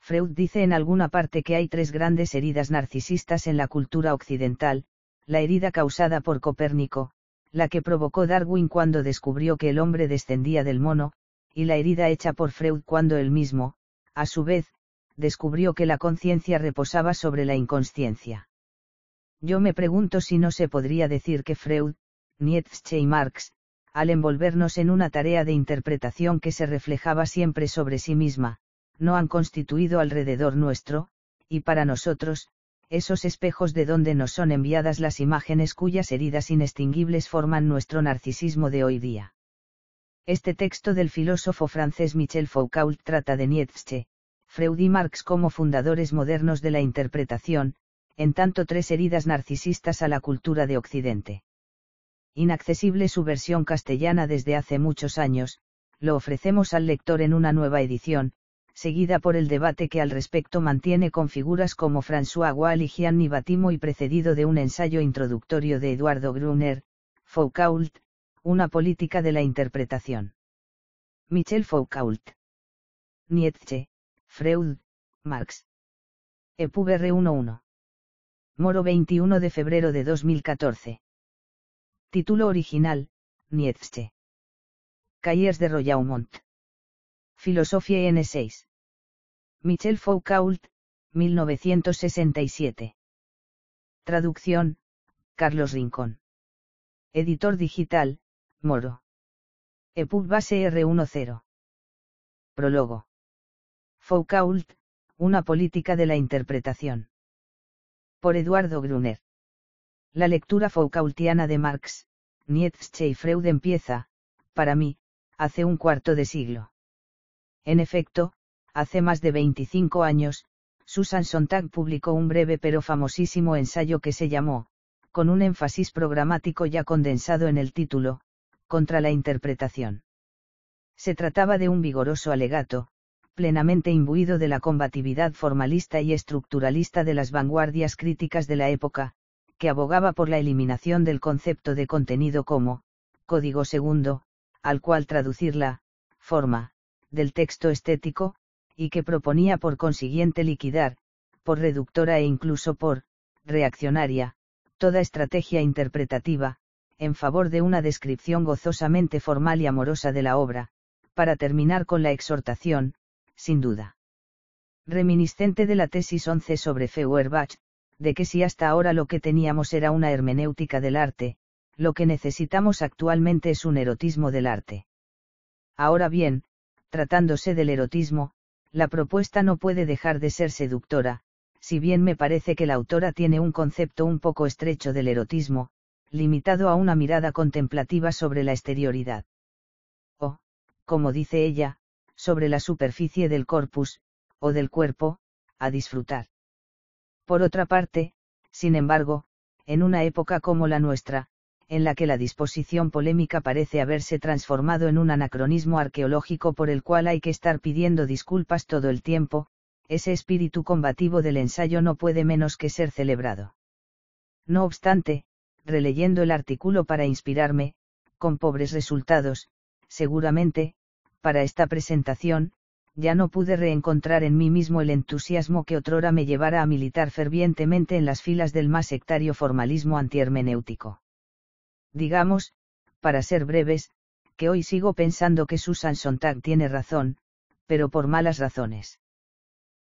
Freud dice en alguna parte que hay tres grandes heridas narcisistas en la cultura occidental: la herida causada por Copérnico, la que provocó Darwin cuando descubrió que el hombre descendía del mono, y la herida hecha por Freud cuando él mismo, a su vez, descubrió que la conciencia reposaba sobre la inconsciencia. Yo me pregunto si no se podría decir que Freud, Nietzsche y Marx, al envolvernos en una tarea de interpretación que se reflejaba siempre sobre sí misma, no han constituido alrededor nuestro, y para nosotros, esos espejos de donde nos son enviadas las imágenes cuyas heridas inextinguibles forman nuestro narcisismo de hoy día. Este texto del filósofo francés Michel Foucault trata de Nietzsche, Freud y Marx como fundadores modernos de la interpretación, en tanto tres heridas narcisistas a la cultura de Occidente. Inaccesible su versión castellana desde hace muchos años, lo ofrecemos al lector en una nueva edición, seguida por el debate que al respecto mantiene con figuras como François Wall y Gianni Battimo y precedido de un ensayo introductorio de Eduardo Gruner, Foucault, una política de la interpretación. Michel Foucault. Nietzsche, Freud, Marx. EPUB R11. Moro 21 de febrero de 2014. Título original, Nietzsche. Cahiers de Royaumont. Philosophie N6. Michel Foucault, 1967. Traducción, Carlos Rincón. Editor digital, Moro. EPUB base R10. Prólogo. Foucault, una política de la interpretación. Por Eduardo Gruner. La lectura Foucaultiana de Marx, Nietzsche y Freud empieza, para mí, hace un cuarto de siglo. En efecto, hace más de 25 años, Susan Sontag publicó un breve pero famosísimo ensayo que se llamó, con un énfasis programático ya condensado en el título, Contra la interpretación. Se trataba de un vigoroso alegato, plenamente imbuido de la combatividad formalista y estructuralista de las vanguardias críticas de la época, que abogaba por la eliminación del concepto de contenido como código segundo, al cual traducir la forma del texto estético, y que proponía por consiguiente liquidar, por reductora e incluso por reaccionaria, toda estrategia interpretativa, en favor de una descripción gozosamente formal y amorosa de la obra, para terminar con la exhortación, sin duda reminiscente de la tesis 11 sobre Feuerbach, de que si hasta ahora lo que teníamos era una hermenéutica del arte, lo que necesitamos actualmente es un erotismo del arte. Ahora bien, tratándose del erotismo, la propuesta no puede dejar de ser seductora, si bien me parece que la autora tiene un concepto un poco estrecho del erotismo, limitado a una mirada contemplativa sobre la exterioridad. O, como dice ella, sobre la superficie del corpus, o del cuerpo, a disfrutar. Por otra parte, sin embargo, en una época como la nuestra, en la que la disposición polémica parece haberse transformado en un anacronismo arqueológico por el cual hay que estar pidiendo disculpas todo el tiempo, ese espíritu combativo del ensayo no puede menos que ser celebrado. No obstante, releyendo el artículo para inspirarme, con pobres resultados, seguramente, para esta presentación, ya no pude reencontrar en mí mismo el entusiasmo que otrora me llevara a militar fervientemente en las filas del más sectario formalismo antihermenéutico. Digamos, para ser breves, que hoy sigo pensando que Susan Sontag tiene razón, pero por malas razones.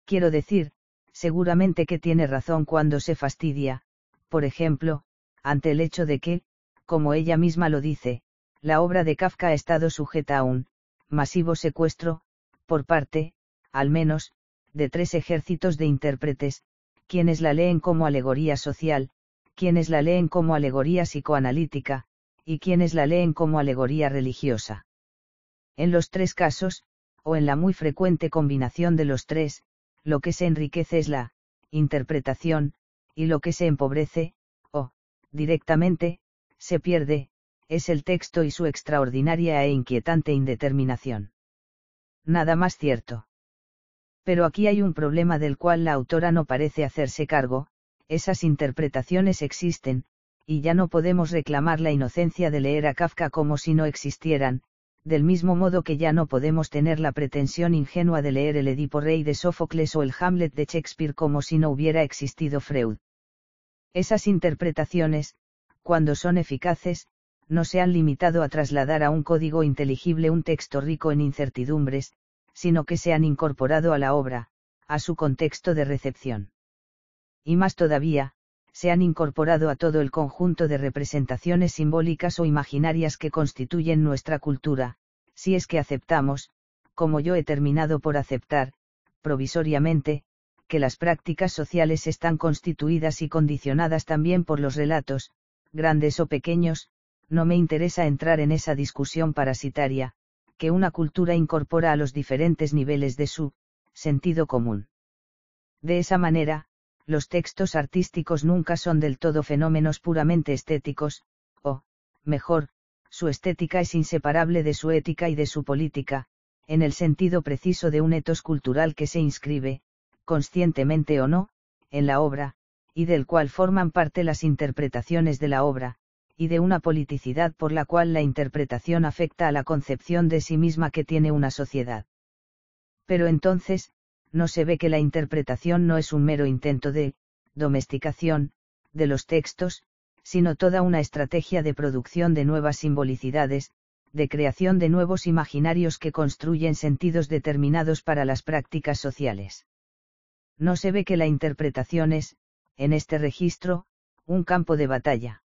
Quiero decir, seguramente que tiene razón cuando se fastidia, por ejemplo, ante el hecho de que, como ella misma lo dice, la obra de Kafka ha estado sujeta a un masivo secuestro, por parte, al menos, de 3 ejércitos de intérpretes, quienes la leen como alegoría social, quienes la leen como alegoría psicoanalítica, y quienes la leen como alegoría religiosa. En los 3 casos, o en la muy frecuente combinación de los 3, lo que se enriquece es la interpretación, y lo que se empobrece, o, directamente, se pierde, es el texto y su extraordinaria e inquietante indeterminación. Nada más cierto. Pero aquí hay un problema del cual la autora no parece hacerse cargo: esas interpretaciones existen, y ya no podemos reclamar la inocencia de leer a Kafka como si no existieran, del mismo modo que ya no podemos tener la pretensión ingenua de leer el Edipo Rey de Sófocles o el Hamlet de Shakespeare como si no hubiera existido Freud. Esas interpretaciones, cuando son eficaces, no se han limitado a trasladar a un código inteligible un texto rico en incertidumbres, sino que se han incorporado a la obra, a su contexto de recepción. Y más todavía, se han incorporado a todo el conjunto de representaciones simbólicas o imaginarias que constituyen nuestra cultura, si es que aceptamos, como yo he terminado por aceptar, provisoriamente, que las prácticas sociales están constituidas y condicionadas también por los relatos, grandes o pequeños. No me interesa entrar en esa discusión parasitaria, que una cultura incorpora a los diferentes niveles de su sentido común. De esa manera, los textos artísticos nunca son del todo fenómenos puramente estéticos, o, mejor, su estética es inseparable de su ética y de su política, en el sentido preciso de un etos cultural que se inscribe, conscientemente o no, en la obra, y del cual forman parte las interpretaciones de la obra, y de una politicidad por la cual la interpretación afecta a la concepción de sí misma que tiene una sociedad. Pero entonces, no se ve que la interpretación no es un mero intento de domesticación de los textos, sino toda una estrategia de producción de nuevas simbolicidades, de creación de nuevos imaginarios que construyen sentidos determinados para las prácticas sociales. No se ve que la interpretación es, en este registro, un campo de batalla.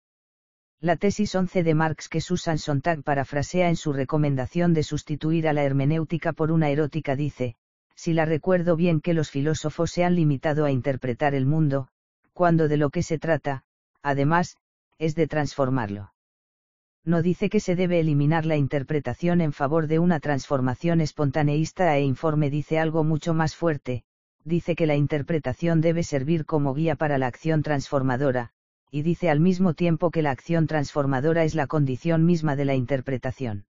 La tesis 11 de Marx que Susan Sontag parafrasea en su recomendación de sustituir a la hermenéutica por una erótica dice, si la recuerdo bien, que los filósofos se han limitado a interpretar el mundo, cuando de lo que se trata, además, es de transformarlo. No dice que se debe eliminar la interpretación en favor de una transformación espontaneísta e informe, dice algo mucho más fuerte, dice que la interpretación debe servir como guía para la acción transformadora, y dice al mismo tiempo que la acción transformadora es la condición misma de la interpretación.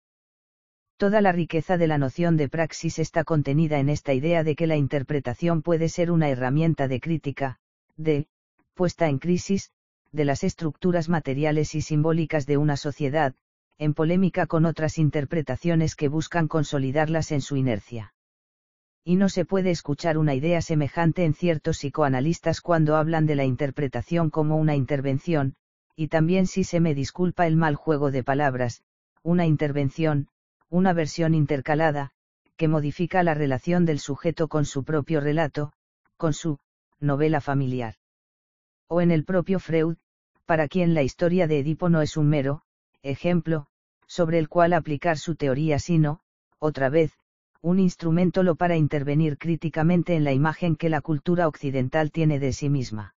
Toda la riqueza de la noción de praxis está contenida en esta idea de que la interpretación puede ser una herramienta de crítica, de puesta en crisis, de las estructuras materiales y simbólicas de una sociedad, en polémica con otras interpretaciones que buscan consolidarlas en su inercia. Y no se puede escuchar una idea semejante en ciertos psicoanalistas cuando hablan de la interpretación como una intervención, y también, si se me disculpa el mal juego de palabras, una intervención, una versión intercalada, que modifica la relación del sujeto con su propio relato, con su novela familiar. O en el propio Freud, para quien la historia de Edipo no es un mero ejemplo sobre el cual aplicar su teoría, sino, otra vez, un instrumento para intervenir críticamente en la imagen que la cultura occidental tiene de sí misma.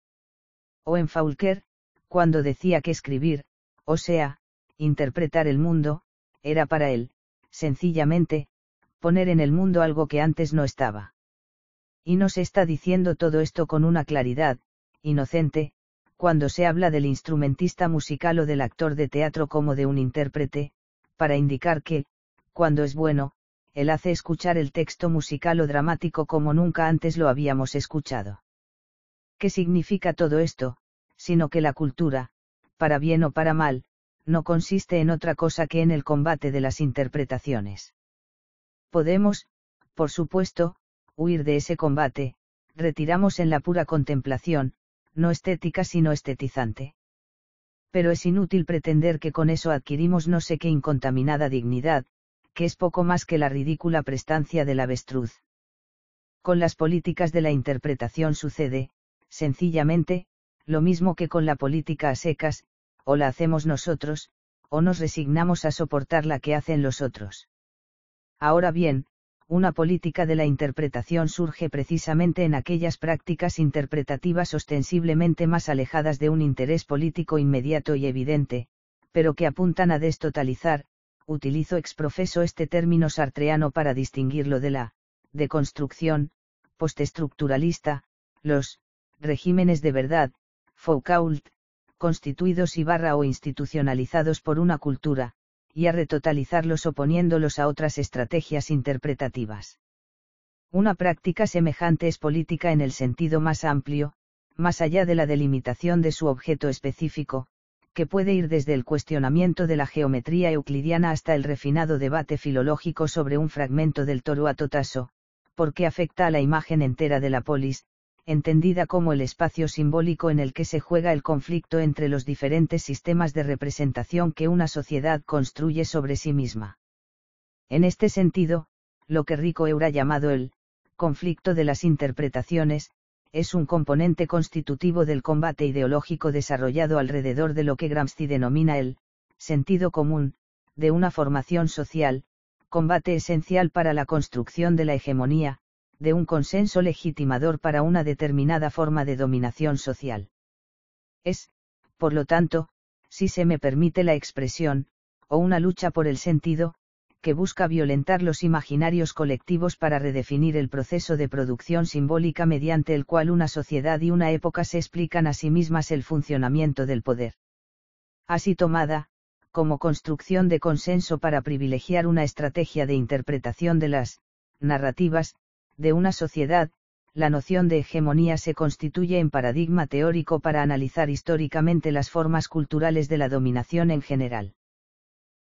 O en Faulkner, cuando decía que escribir, o sea, interpretar el mundo, era para él, sencillamente, poner en el mundo algo que antes no estaba. Y no se está diciendo todo esto con una claridad inocente, cuando se habla del instrumentista musical o del actor de teatro como de un intérprete, para indicar que, cuando es bueno, él hace escuchar el texto musical o dramático como nunca antes lo habíamos escuchado. ¿Qué significa todo esto? Sino que la cultura, para bien o para mal, no consiste en otra cosa que en el combate de las interpretaciones. Podemos, por supuesto, huir de ese combate, retiramos en la pura contemplación, no estética sino estetizante. Pero es inútil pretender que con eso adquirimos no sé qué incontaminada dignidad, que es poco más que la ridícula prestancia del avestruz. Con las políticas de la interpretación sucede, sencillamente, lo mismo que con la política a secas, o la hacemos nosotros, o nos resignamos a soportar la que hacen los otros. Ahora bien, una política de la interpretación surge precisamente en aquellas prácticas interpretativas ostensiblemente más alejadas de un interés político inmediato y evidente, pero que apuntan a destotalizar. Utilizo exprofeso este término sartreano para distinguirlo de la deconstrucción postestructuralista, los regímenes de verdad, Foucault, constituidos o institucionalizados por una cultura, y a retotalizarlos oponiéndolos a otras estrategias interpretativas. Una práctica semejante es política en el sentido más amplio, más allá de la delimitación de su objeto específico, que puede ir desde el cuestionamiento de la geometría euclidiana hasta el refinado debate filológico sobre un fragmento del Toruato Tasso, porque afecta a la imagen entera de la polis, entendida como el espacio simbólico en el que se juega el conflicto entre los diferentes sistemas de representación que una sociedad construye sobre sí misma. En este sentido, lo que Rico ha llamado el conflicto de las interpretaciones, es un componente constitutivo del combate ideológico desarrollado alrededor de lo que Gramsci denomina el sentido común, de una formación social, combate esencial para la construcción de la hegemonía, de un consenso legitimador para una determinada forma de dominación social. Es, por lo tanto, si se me permite la expresión, o una lucha por el sentido, que busca violentar los imaginarios colectivos para redefinir el proceso de producción simbólica mediante el cual una sociedad y una época se explican a sí mismas el funcionamiento del poder. Así tomada, como construcción de consenso para privilegiar una estrategia de interpretación de las narrativas de una sociedad, la noción de hegemonía se constituye en paradigma teórico para analizar históricamente las formas culturales de la dominación en general.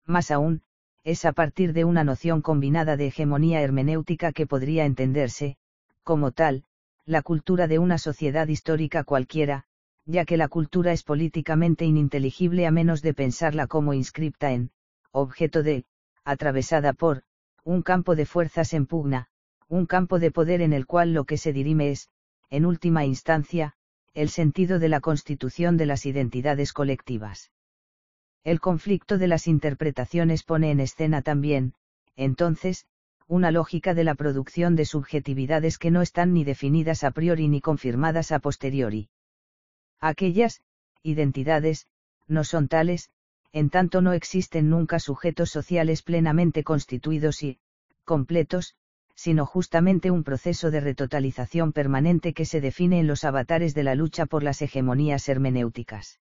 Más aún, es a partir de una noción combinada de hegemonía hermenéutica que podría entenderse, como tal, la cultura de una sociedad histórica cualquiera, ya que la cultura es políticamente ininteligible a menos de pensarla como inscripta en, objeto de, atravesada por, un campo de fuerzas en pugna, un campo de poder en el cual lo que se dirime es, en última instancia, el sentido de la constitución de las identidades colectivas. El conflicto de las interpretaciones pone en escena también, entonces, una lógica de la producción de subjetividades que no están ni definidas a priori ni confirmadas a posteriori. Aquellas identidades no son tales, en tanto no existen nunca sujetos sociales plenamente constituidos y completos, sino justamente un proceso de retotalización permanente que se define en los avatares de la lucha por las hegemonías hermenéuticas.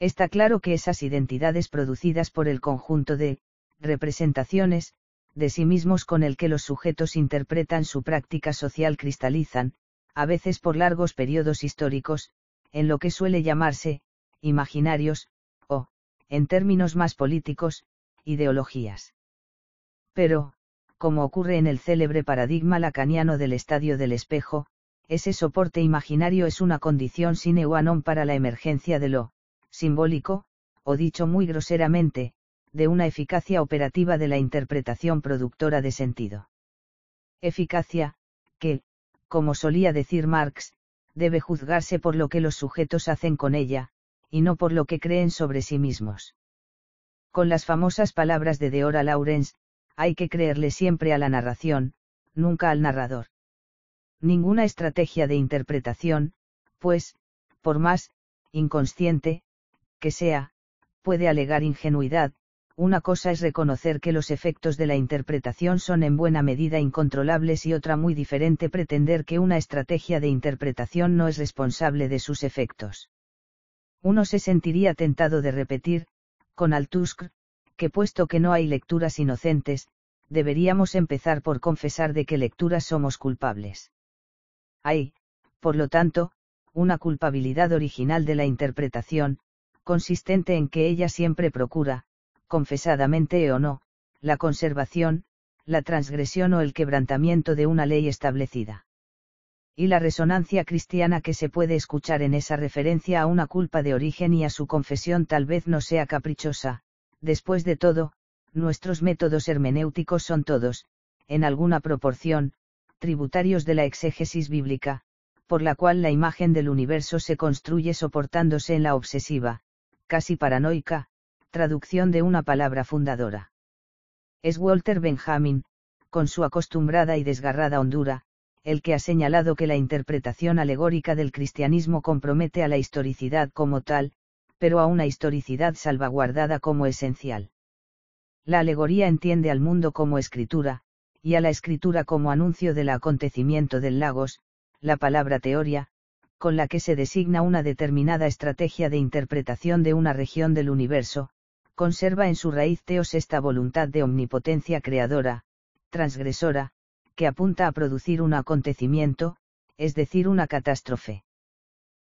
Está claro que esas identidades producidas por el conjunto de representaciones de sí mismos con el que los sujetos interpretan su práctica social cristalizan, a veces por largos periodos históricos, en lo que suele llamarse imaginarios, o, en términos más políticos, ideologías. Pero, como ocurre en el célebre paradigma lacaniano del estadio del espejo, ese soporte imaginario es una condición sine qua non para la emergencia de lo simbólico, o dicho muy groseramente, de una eficacia operativa de la interpretación productora de sentido. Eficacia, que, como solía decir Marx, debe juzgarse por lo que los sujetos hacen con ella, y no por lo que creen sobre sí mismos. Con las famosas palabras de Deora Lawrence, hay que creerle siempre a la narración, nunca al narrador. Ninguna estrategia de interpretación, pues, por más inconsciente que sea, puede alegar ingenuidad. Una cosa es reconocer que los efectos de la interpretación son en buena medida incontrolables y otra muy diferente pretender que una estrategia de interpretación no es responsable de sus efectos. Uno se sentiría tentado de repetir, con Althusser, que puesto que no hay lecturas inocentes, deberíamos empezar por confesar de qué lecturas somos culpables. Hay, por lo tanto, una culpabilidad original de la interpretación, consistente en que ella siempre procura, confesadamente o no, la conservación, la transgresión o el quebrantamiento de una ley establecida. Y la resonancia cristiana que se puede escuchar en esa referencia a una culpa de origen y a su confesión tal vez no sea caprichosa. Después de todo, nuestros métodos hermenéuticos son todos, en alguna proporción, tributarios de la exégesis bíblica, por la cual la imagen del universo se construye soportándose en la obsesiva, casi paranoica, traducción de una palabra fundadora. Es Walter Benjamin, con su acostumbrada y desgarrada hondura, el que ha señalado que la interpretación alegórica del cristianismo compromete a la historicidad como tal, pero a una historicidad salvaguardada como esencial. La alegoría entiende al mundo como escritura, y a la escritura como anuncio del acontecimiento del logos, la palabra teoría, con la que se designa una determinada estrategia de interpretación de una región del universo, conserva en su raíz teos esta voluntad de omnipotencia creadora, transgresora, que apunta a producir un acontecimiento, es decir, una catástrofe.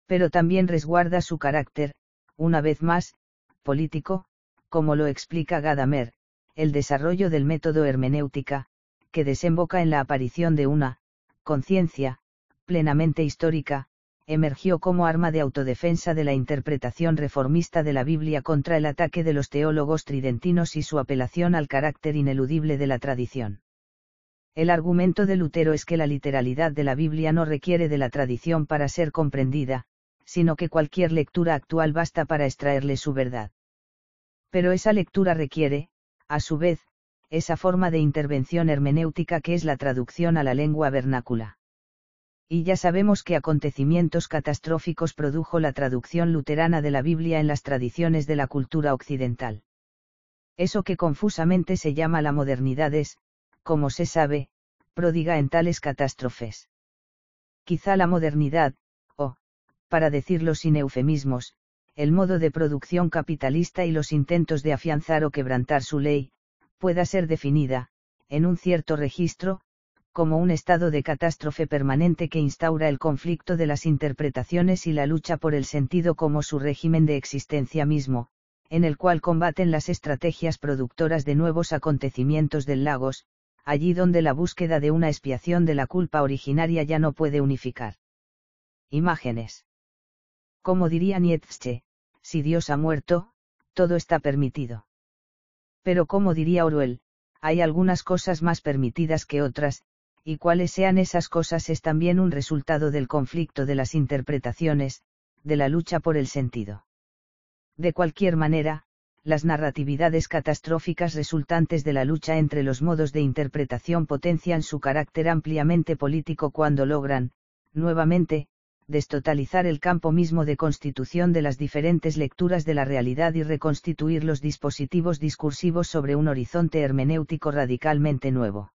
Pero también resguarda su carácter una vez más, político, como lo explica Gadamer, el desarrollo del método hermenéutica, que desemboca en la aparición de una conciencia plenamente histórica, emergió como arma de autodefensa de la interpretación reformista de la Biblia contra el ataque de los teólogos tridentinos y su apelación al carácter ineludible de la tradición. El argumento de Lutero es que la literalidad de la Biblia no requiere de la tradición para ser comprendida, sino que cualquier lectura actual basta para extraerle su verdad. Pero esa lectura requiere, a su vez, esa forma de intervención hermenéutica que es la traducción a la lengua vernácula. Y ya sabemos qué acontecimientos catastróficos produjo la traducción luterana de la Biblia en las tradiciones de la cultura occidental. Eso que confusamente se llama la modernidad es, como se sabe, pródiga en tales catástrofes. Quizá la modernidad, o, para decirlo sin eufemismos, el modo de producción capitalista y los intentos de afianzar o quebrantar su ley, pueda ser definida, en un cierto registro, como un estado de catástrofe permanente que instaura el conflicto de las interpretaciones y la lucha por el sentido como su régimen de existencia mismo, en el cual combaten las estrategias productoras de nuevos acontecimientos del logos, allí donde la búsqueda de una expiación de la culpa originaria ya no puede unificar. Imágenes. Como diría Nietzsche, si Dios ha muerto, todo está permitido. Pero como diría Orwell, hay algunas cosas más permitidas que otras, y cuáles sean esas cosas es también un resultado del conflicto de las interpretaciones, de la lucha por el sentido. De cualquier manera, las narratividades catastróficas resultantes de la lucha entre los modos de interpretación potencian su carácter ampliamente político cuando logran, nuevamente, destotalizar el campo mismo de constitución de las diferentes lecturas de la realidad y reconstituir los dispositivos discursivos sobre un horizonte hermenéutico radicalmente nuevo.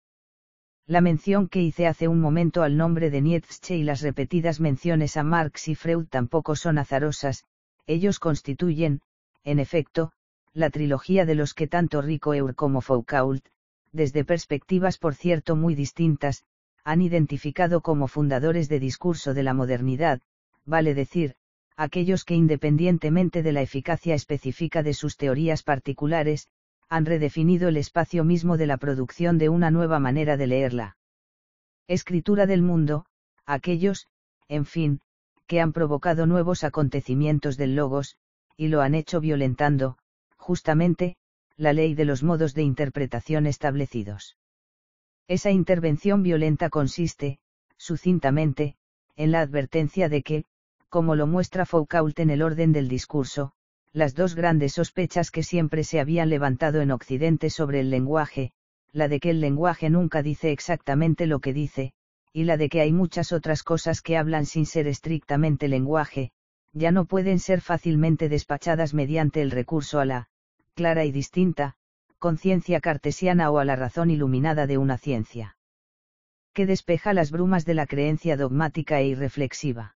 La mención que hice hace un momento al nombre de Nietzsche y las repetidas menciones a Marx y Freud tampoco son azarosas, ellos constituyen, en efecto, la trilogía de los que tanto Ricoeur como Foucault, desde perspectivas por cierto muy distintas, han identificado como fundadores de discurso de la modernidad, vale decir, aquellos que independientemente de la eficacia específica de sus teorías particulares, han redefinido el espacio mismo de la producción de una nueva manera de leerla. Escritura del mundo, aquellos, en fin, que han provocado nuevos acontecimientos del logos, y lo han hecho violentando, justamente, la ley de los modos de interpretación establecidos. Esa intervención violenta consiste, sucintamente, en la advertencia de que, como lo muestra Foucault en el orden del discurso, las dos grandes sospechas que siempre se habían levantado en Occidente sobre el lenguaje, la de que el lenguaje nunca dice exactamente lo que dice, y la de que hay muchas otras cosas que hablan sin ser estrictamente lenguaje, ya no pueden ser fácilmente despachadas mediante el recurso a la, clara y distinta, conciencia cartesiana o a la razón iluminada de una ciencia que despeja las brumas de la creencia dogmática e irreflexiva.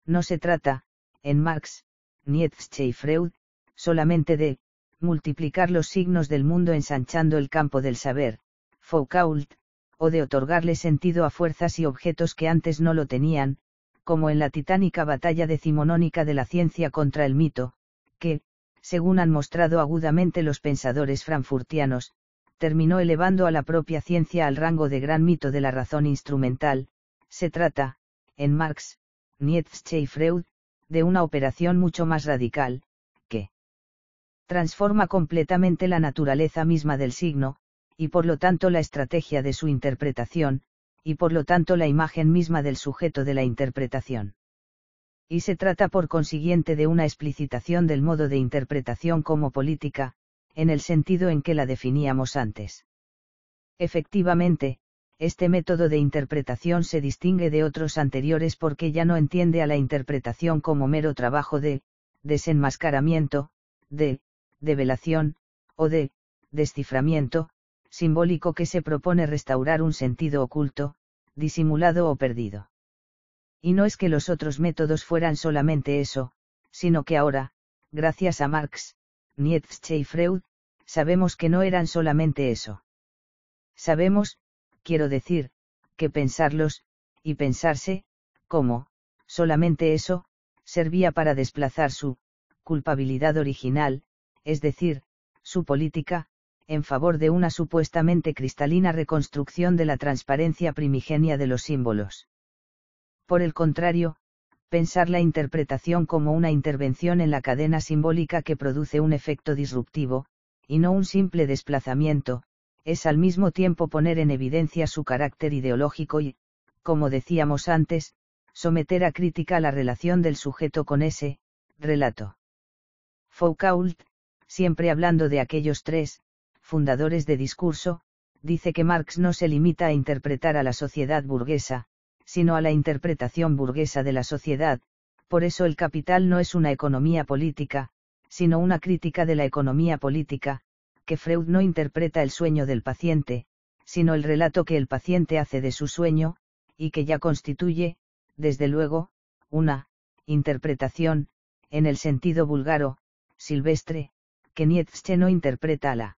No se trata, en Marx, Nietzsche y Freud, solamente de multiplicar los signos del mundo ensanchando el campo del saber, Foucault, o de otorgarle sentido a fuerzas y objetos que antes no lo tenían, como en la titánica batalla decimonónica de la ciencia contra el mito, que, según han mostrado agudamente los pensadores frankfurtianos, terminó elevando a la propia ciencia al rango de gran mito de la razón instrumental. Se trata, en Marx, Nietzsche y Freud, de una operación mucho más radical, que transforma completamente la naturaleza misma del signo, y por lo tanto la estrategia de su interpretación, y por lo tanto la imagen misma del sujeto de la interpretación. Y se trata por consiguiente de una explicitación del modo de interpretación como política, en el sentido en que la definíamos antes. Efectivamente, este método de interpretación se distingue de otros anteriores porque ya no entiende a la interpretación como mero trabajo de desenmascaramiento, de develación, o de desciframiento, simbólico que se propone restaurar un sentido oculto, disimulado o perdido. Y no es que los otros métodos fueran solamente eso, sino que ahora, gracias a Marx, Nietzsche y Freud, sabemos que no eran solamente eso. Sabemos, quiero decir, que pensarlos, y pensarse, como, solamente eso, servía para desplazar su culpabilidad original, es decir, su política, en favor de una supuestamente cristalina reconstrucción de la transparencia primigenia de los símbolos. Por el contrario, pensar la interpretación como una intervención en la cadena simbólica que produce un efecto disruptivo, y no un simple desplazamiento, es al mismo tiempo poner en evidencia su carácter ideológico y, como decíamos antes, someter a crítica la relación del sujeto con ese relato. Foucault, siempre hablando de aquellos tres fundadores de discurso, dice que Marx no se limita a interpretar a la sociedad burguesa, sino a la interpretación burguesa de la sociedad. Por eso el Capital no es una economía política, sino una crítica de la economía política, que Freud no interpreta el sueño del paciente, sino el relato que el paciente hace de su sueño, y que ya constituye, desde luego, una interpretación, en el sentido búlgaro, silvestre, que Nietzsche no interpreta a la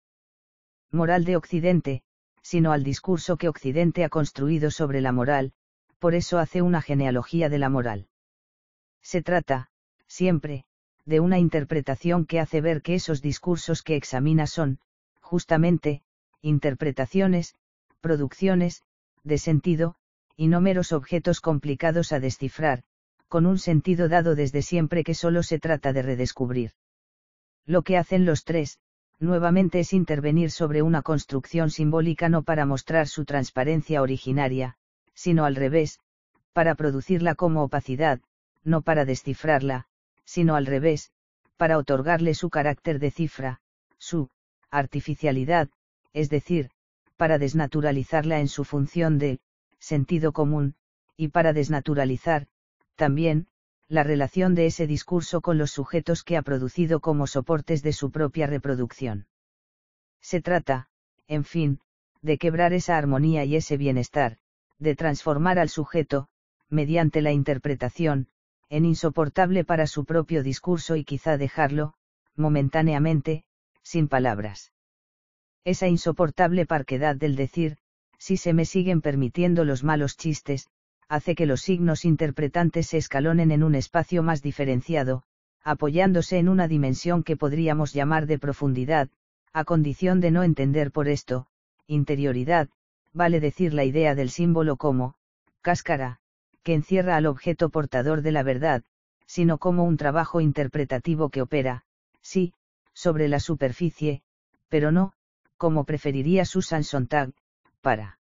moral de Occidente, sino al discurso que Occidente ha construido sobre la moral, por eso hace una genealogía de la moral. Se trata, siempre, de una interpretación que hace ver que esos discursos que examina son, justamente, interpretaciones, producciones, de sentido, y no meros objetos complicados a descifrar, con un sentido dado desde siempre que solo se trata de redescubrir. Lo que hacen los tres, nuevamente es intervenir sobre una construcción simbólica no para mostrar su transparencia originaria, sino al revés, para producirla como opacidad, no para descifrarla, sino al revés, para otorgarle su carácter de cifra, su artificialidad, es decir, para desnaturalizarla en su función de sentido común, y para desnaturalizar, también, la relación de ese discurso con los sujetos que ha producido como soportes de su propia reproducción. Se trata, en fin, de quebrar esa armonía y ese bienestar, de transformar al sujeto, mediante la interpretación, en insoportable para su propio discurso y quizá dejarlo, momentáneamente, sin palabras. Esa insoportable parquedad del decir, si se me siguen permitiendo los malos chistes, hace que los signos interpretantes se escalonen en un espacio más diferenciado, apoyándose en una dimensión que podríamos llamar de profundidad, a condición de no entender por esto, interioridad, vale decir la idea del símbolo como, cáscara, que encierra al objeto portador de la verdad, sino como un trabajo interpretativo que opera, sí, sobre la superficie, pero no, como preferiría Susan Sontag, para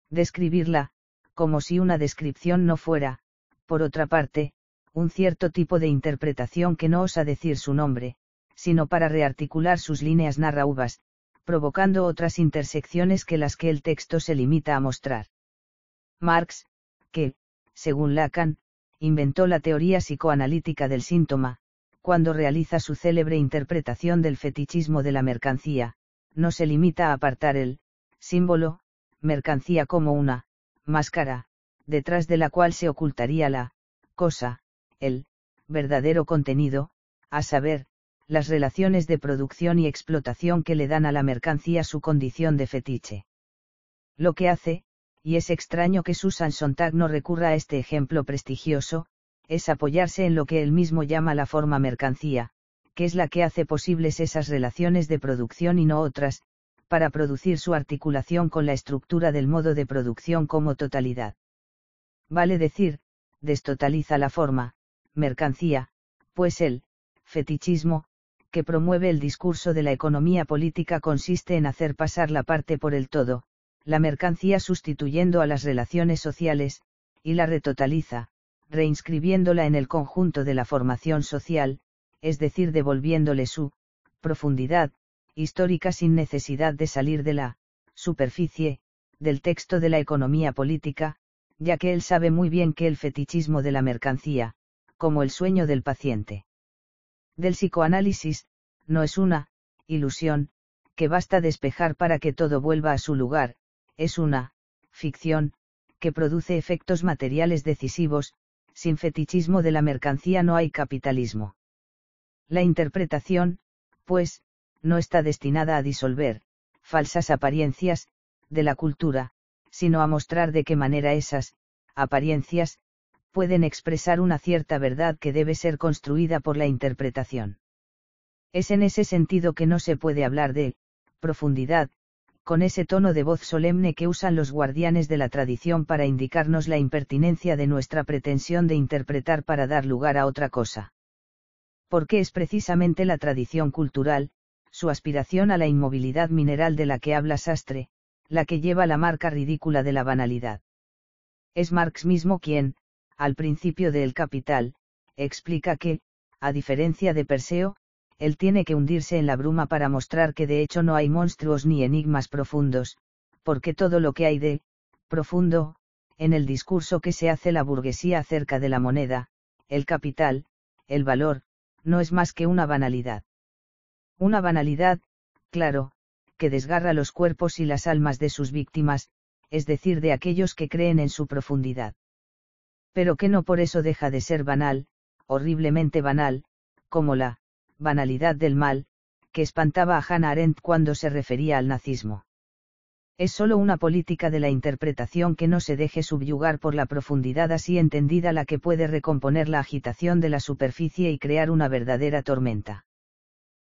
describirla, como si una descripción no fuera, por otra parte, un cierto tipo de interpretación que no osa decir su nombre, sino para rearticular sus líneas narrativas, provocando otras intersecciones que las que el texto se limita a mostrar. Marx, que, según Lacan, inventó la teoría psicoanalítica del síntoma, cuando realiza su célebre interpretación del fetichismo de la mercancía, no se limita a apartar el símbolo, mercancía como una máscara, detrás de la cual se ocultaría la cosa, el verdadero contenido, a saber, las relaciones de producción y explotación que le dan a la mercancía su condición de fetiche. Lo que hace, y es extraño que Susan Sontag no recurra a este ejemplo prestigioso, es apoyarse en lo que él mismo llama la forma mercancía, que es la que hace posibles esas relaciones de producción y no otras, para producir su articulación con la estructura del modo de producción como totalidad. Vale decir, destotaliza la forma, mercancía, pues el fetichismo, que promueve el discurso de la economía política consiste en hacer pasar la parte por el todo, la mercancía sustituyendo a las relaciones sociales, y la retotaliza, reinscribiéndola en el conjunto de la formación social, es decir, devolviéndole su profundidad histórica sin necesidad de salir de la superficie del texto de la economía política, ya que él sabe muy bien que el fetichismo de la mercancía, como el sueño del paciente del psicoanálisis, no es una ilusión que basta despejar para que todo vuelva a su lugar, es una ficción que produce efectos materiales decisivos. Sin fetichismo de la mercancía no hay capitalismo. La interpretación, pues, no está destinada a disolver falsas apariencias de la cultura, sino a mostrar de qué manera esas apariencias pueden expresar una cierta verdad que debe ser construida por la interpretación. Es en ese sentido que no se puede hablar de profundidad, con ese tono de voz solemne que usan los guardianes de la tradición para indicarnos la impertinencia de nuestra pretensión de interpretar para dar lugar a otra cosa. Porque es precisamente la tradición cultural, su aspiración a la inmovilidad mineral de la que habla Sastre, la que lleva la marca ridícula de la banalidad. Es Marx mismo quien, al principio de El Capital, explica que, a diferencia de Perseo, él tiene que hundirse en la bruma para mostrar que de hecho no hay monstruos ni enigmas profundos, porque todo lo que hay de profundo, en el discurso que se hace la burguesía acerca de la moneda, el capital, el valor, no es más que una banalidad. Una banalidad, claro, que desgarra los cuerpos y las almas de sus víctimas, es decir, de aquellos que creen en su profundidad. Pero que no por eso deja de ser banal, horriblemente banal, como la banalidad del mal, que espantaba a Hannah Arendt cuando se refería al nazismo. Es sólo una política de la interpretación que no se deje subyugar por la profundidad así entendida la que puede recomponer la agitación de la superficie y crear una verdadera tormenta.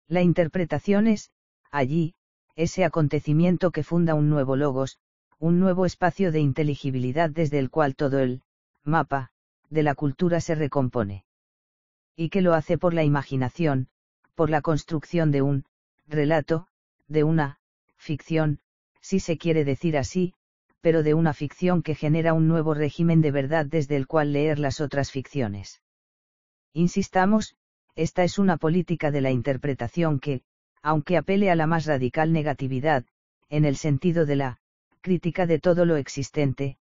La interpretación es, allí, ese acontecimiento que funda un nuevo logos, un nuevo espacio de inteligibilidad desde el cual todo el mapa de la cultura se recompone. Y que lo hace por la imaginación, por la construcción de un relato, de una ficción, si se quiere decir así, pero de una ficción que genera un nuevo régimen de verdad desde el cual leer las otras ficciones. Insistamos, esta es una política de la interpretación que, aunque apele a la más radical negatividad, en el sentido de la crítica de todo lo existente,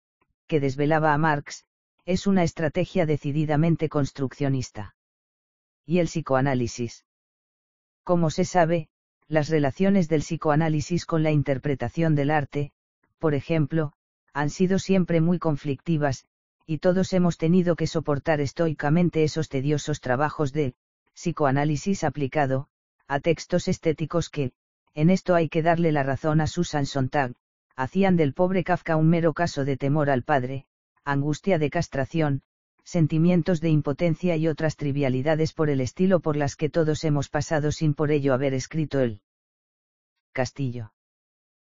que desvelaba a Marx, es una estrategia decididamente construccionista. ¿Y el psicoanálisis? Como se sabe, las relaciones del psicoanálisis con la interpretación del arte, por ejemplo, han sido siempre muy conflictivas, y todos hemos tenido que soportar estoicamente esos tediosos trabajos de psicoanálisis aplicado a textos estéticos que, en esto hay que darle la razón a Susan Sontag, hacían del pobre Kafka un mero caso de temor al padre, angustia de castración, sentimientos de impotencia y otras trivialidades por el estilo por las que todos hemos pasado sin por ello haber escrito el Castillo.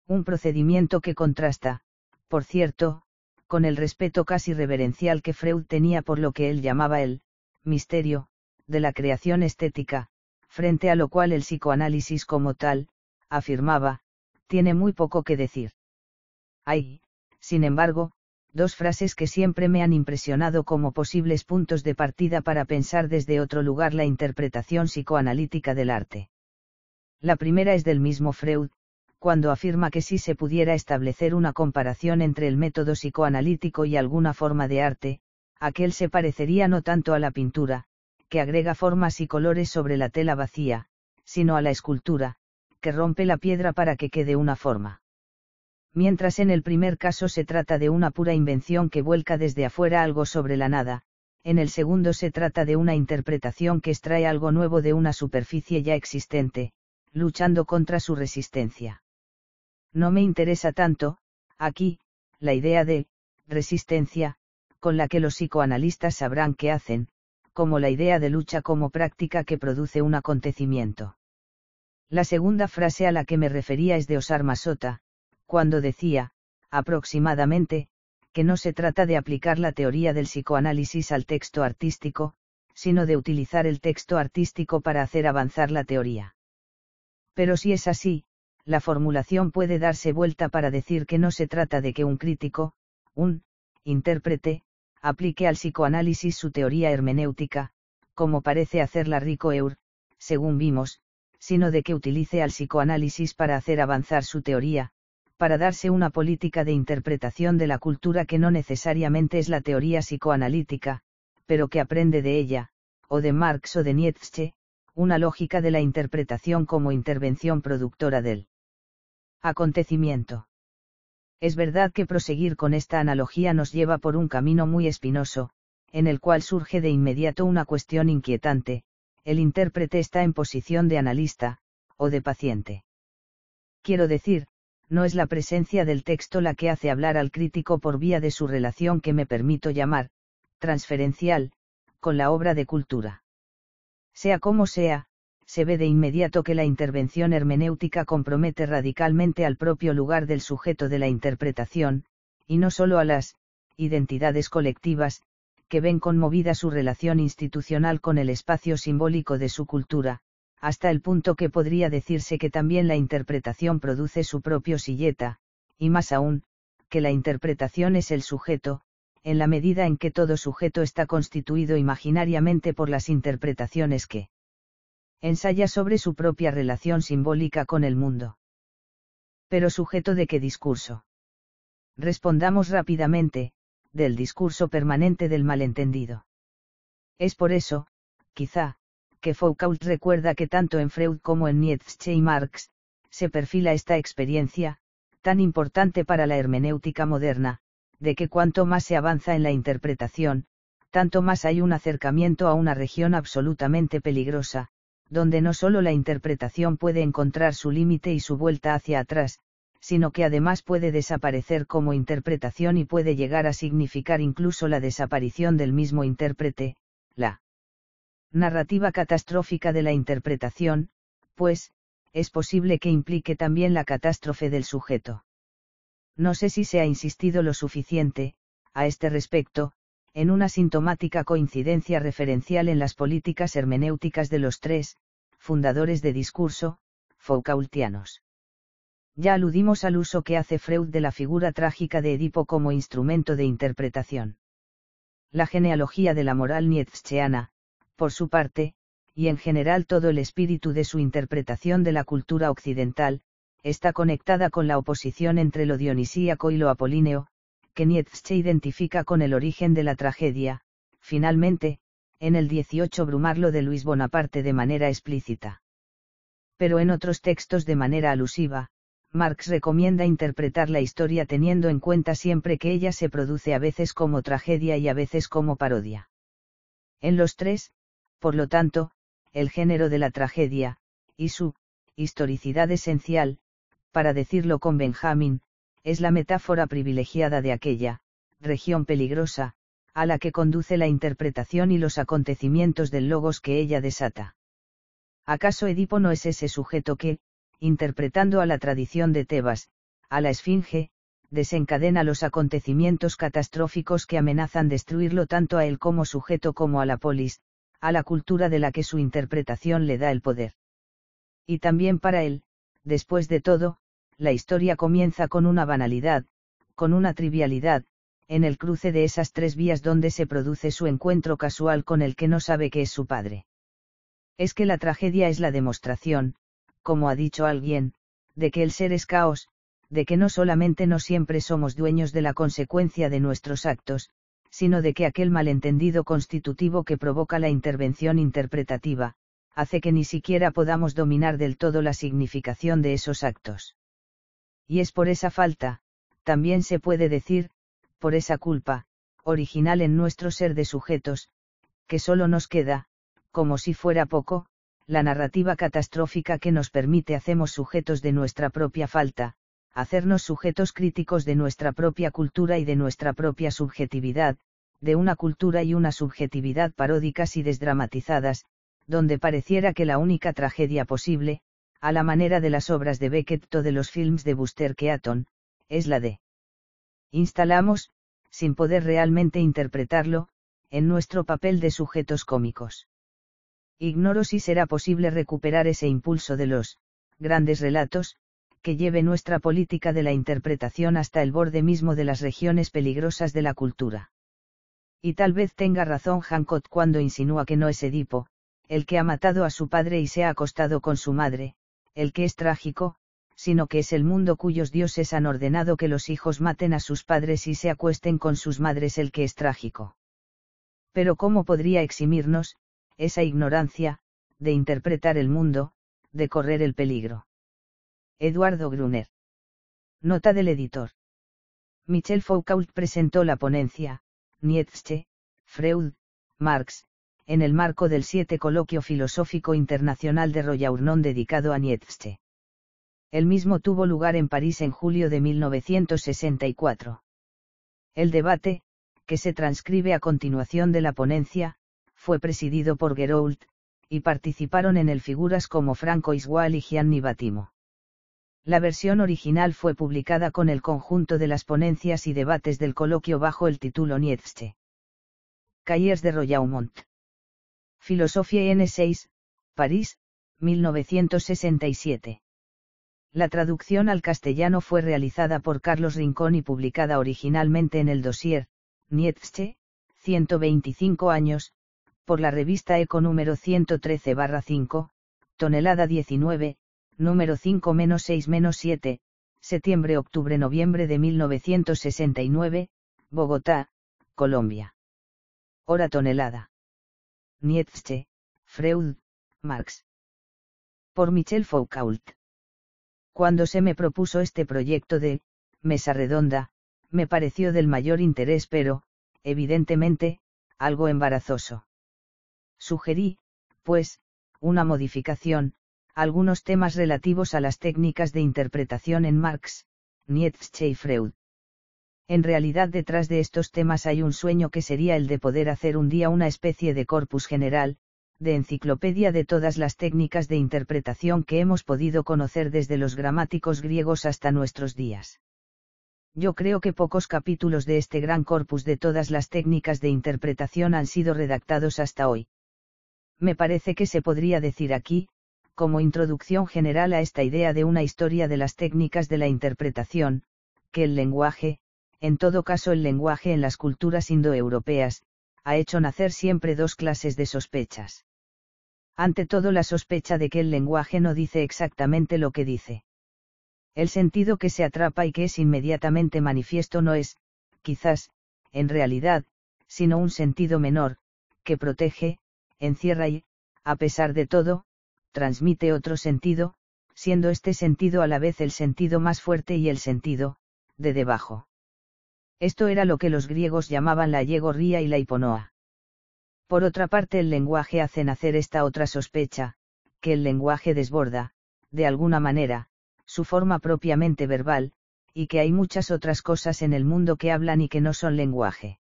Un procedimiento que contrasta, por cierto, con el respeto casi reverencial que Freud tenía por lo que él llamaba el misterio de la creación estética, frente a lo cual el psicoanálisis como tal, afirmaba, tiene muy poco que decir. Hay, sin embargo, dos frases que siempre me han impresionado como posibles puntos de partida para pensar desde otro lugar la interpretación psicoanalítica del arte. La primera es del mismo Freud, cuando afirma que si se pudiera establecer una comparación entre el método psicoanalítico y alguna forma de arte, aquel se parecería no tanto a la pintura, que agrega formas y colores sobre la tela vacía, sino a la escultura, que rompe la piedra para que quede una forma. Mientras en el primer caso se trata de una pura invención que vuelca desde afuera algo sobre la nada, en el segundo se trata de una interpretación que extrae algo nuevo de una superficie ya existente, luchando contra su resistencia. No me interesa tanto, aquí, la idea de resistencia, con la que los psicoanalistas sabrán qué hacen, como la idea de lucha como práctica que produce un acontecimiento. La segunda frase a la que me refería es de Osar Masota, cuando decía, aproximadamente, que no se trata de aplicar la teoría del psicoanálisis al texto artístico, sino de utilizar el texto artístico para hacer avanzar la teoría. Pero si es así, la formulación puede darse vuelta para decir que no se trata de que un crítico, un intérprete, aplique al psicoanálisis su teoría hermenéutica, como parece hacerla Ricoeur, según vimos, sino de que utilice al psicoanálisis para hacer avanzar su teoría, para darse una política de interpretación de la cultura que no necesariamente es la teoría psicoanalítica, pero que aprende de ella, o de Marx o de Nietzsche, una lógica de la interpretación como intervención productora del acontecimiento. Es verdad que proseguir con esta analogía nos lleva por un camino muy espinoso, en el cual surge de inmediato una cuestión inquietante: el intérprete está en posición de analista, o de paciente. Quiero decir, no es la presencia del texto la que hace hablar al crítico por vía de su relación que me permito llamar transferencial, con la obra de cultura. Sea como sea, se ve de inmediato que la intervención hermenéutica compromete radicalmente al propio lugar del sujeto de la interpretación, y no solo a las identidades colectivas, que ven conmovida su relación institucional con el espacio simbólico de su cultura, hasta el punto que podría decirse que también la interpretación produce su propio silleta, y más aún, que la interpretación es el sujeto, en la medida en que todo sujeto está constituido imaginariamente por las interpretaciones que ensaya sobre su propia relación simbólica con el mundo. ¿Pero sujeto de qué discurso? Respondamos rápidamente, del discurso permanente del malentendido. Es por eso, quizá, que Foucault recuerda que tanto en Freud como en Nietzsche y Marx, se perfila esta experiencia, tan importante para la hermenéutica moderna, de que cuanto más se avanza en la interpretación, tanto más hay un acercamiento a una región absolutamente peligrosa, donde no solo la interpretación puede encontrar su límite y su vuelta hacia atrás, sino que además puede desaparecer como interpretación y puede llegar a significar incluso la desaparición del mismo intérprete, la narrativa catastrófica de la interpretación, pues, es posible que implique también la catástrofe del sujeto. No sé si se ha insistido lo suficiente, a este respecto, en una sintomática coincidencia referencial en las políticas hermenéuticas de los tres fundadores de discurso Foucaultianos. Ya aludimos al uso que hace Freud de la figura trágica de Edipo como instrumento de interpretación. La genealogía de la moral nietzscheana, por su parte, y en general todo el espíritu de su interpretación de la cultura occidental, está conectada con la oposición entre lo dionisíaco y lo apolíneo, que Nietzsche identifica con el origen de la tragedia, finalmente, en el 18 Brumarlo de Luis Bonaparte de manera explícita. Pero en otros textos de manera alusiva, Marx recomienda interpretar la historia teniendo en cuenta siempre que ella se produce a veces como tragedia y a veces como parodia. En los tres, por lo tanto, el género de la tragedia, y su historicidad esencial, para decirlo con Benjamin, es la metáfora privilegiada de aquella región peligrosa, a la que conduce la interpretación y los acontecimientos del logos que ella desata. ¿Acaso Edipo no es ese sujeto que, interpretando a la tradición de Tebas, a la Esfinge, desencadena los acontecimientos catastróficos que amenazan destruirlo tanto a él como sujeto como a la polis, a la cultura de la que su interpretación le da el poder? Y también para él, después de todo, la historia comienza con una banalidad, con una trivialidad, en el cruce de esas tres vías donde se produce su encuentro casual con el que no sabe que es su padre. Es que la tragedia es la demostración, como ha dicho alguien, de que el ser es caos, de que no solamente no siempre somos dueños de la consecuencia de nuestros actos, sino de que aquel malentendido constitutivo que provoca la intervención interpretativa, hace que ni siquiera podamos dominar del todo la significación de esos actos. Y es por esa falta, también se puede decir, por esa culpa, original en nuestro ser de sujetos, que solo nos queda, como si fuera poco, la narrativa catastrófica que nos permite hacernos sujetos de nuestra propia falta, hacernos sujetos críticos de nuestra propia cultura y de nuestra propia subjetividad, de una cultura y una subjetividad paródicas y desdramatizadas, donde pareciera que la única tragedia posible, a la manera de las obras de Beckett o de los films de Buster Keaton, es la de instalamos, sin poder realmente interpretarlo, en nuestro papel de sujetos cómicos. Ignoro si será posible recuperar ese impulso de los grandes relatos, que lleve nuestra política de la interpretación hasta el borde mismo de las regiones peligrosas de la cultura. Y tal vez tenga razón Hancock cuando insinúa que no es Edipo, el que ha matado a su padre y se ha acostado con su madre, el que es trágico, sino que es el mundo cuyos dioses han ordenado que los hijos maten a sus padres y se acuesten con sus madres el que es trágico. Pero ¿cómo podría eximirnos, esa ignorancia, de interpretar el mundo, de correr el peligro? Eduardo Gruner. Nota del editor. Michel Foucault presentó la ponencia, Nietzsche, Freud, Marx, en el marco del 7 Coloquio Filosófico Internacional de Royaurnon dedicado a Nietzsche. El mismo tuvo lugar en París en julio de 1964. El debate, que se transcribe a continuación de la ponencia, fue presidido por Gerould, y participaron en él figuras como Franco Isgual y Gianni Battimo. La versión original fue publicada con el conjunto de las ponencias y debates del coloquio bajo el título Nietzsche. Cahiers de Royaumont. Philosophie N6, París, 1967. La traducción al castellano fue realizada por Carlos Rincón y publicada originalmente en el dossier, Nietzsche, 125 años, por la revista Eco número 113/5, tonelada 19, número 5-6-7, septiembre-octubre-noviembre de 1969, Bogotá, Colombia. Hora tonelada. Nietzsche, Freud, Marx. Por Michel Foucault. Cuando se me propuso este proyecto de mesa redonda, me pareció del mayor interés pero, evidentemente, algo embarazoso. Sugerí, pues, una modificación, algunos temas relativos a las técnicas de interpretación en Marx, Nietzsche y Freud. En realidad detrás de estos temas hay un sueño que sería el de poder hacer un día una especie de corpus general, de enciclopedia de todas las técnicas de interpretación que hemos podido conocer desde los gramáticos griegos hasta nuestros días. Yo creo que pocos capítulos de este gran corpus de todas las técnicas de interpretación han sido redactados hasta hoy. Me parece que se podría decir aquí, como introducción general a esta idea de una historia de las técnicas de la interpretación, que el lenguaje, en todo caso el lenguaje en las culturas indoeuropeas, ha hecho nacer siempre dos clases de sospechas. Ante todo la sospecha de que el lenguaje no dice exactamente lo que dice. El sentido que se atrapa y que es inmediatamente manifiesto no es, quizás, en realidad, sino un sentido menor, que protege, encierra y, a pesar de todo, transmite otro sentido, siendo este sentido a la vez el sentido más fuerte y el sentido, de debajo. Esto era lo que los griegos llamaban la llegorría y la hiponoa. Por otra parte el lenguaje hace nacer esta otra sospecha, que el lenguaje desborda, de alguna manera, su forma propiamente verbal, y que hay muchas otras cosas en el mundo que hablan y que no son lenguaje.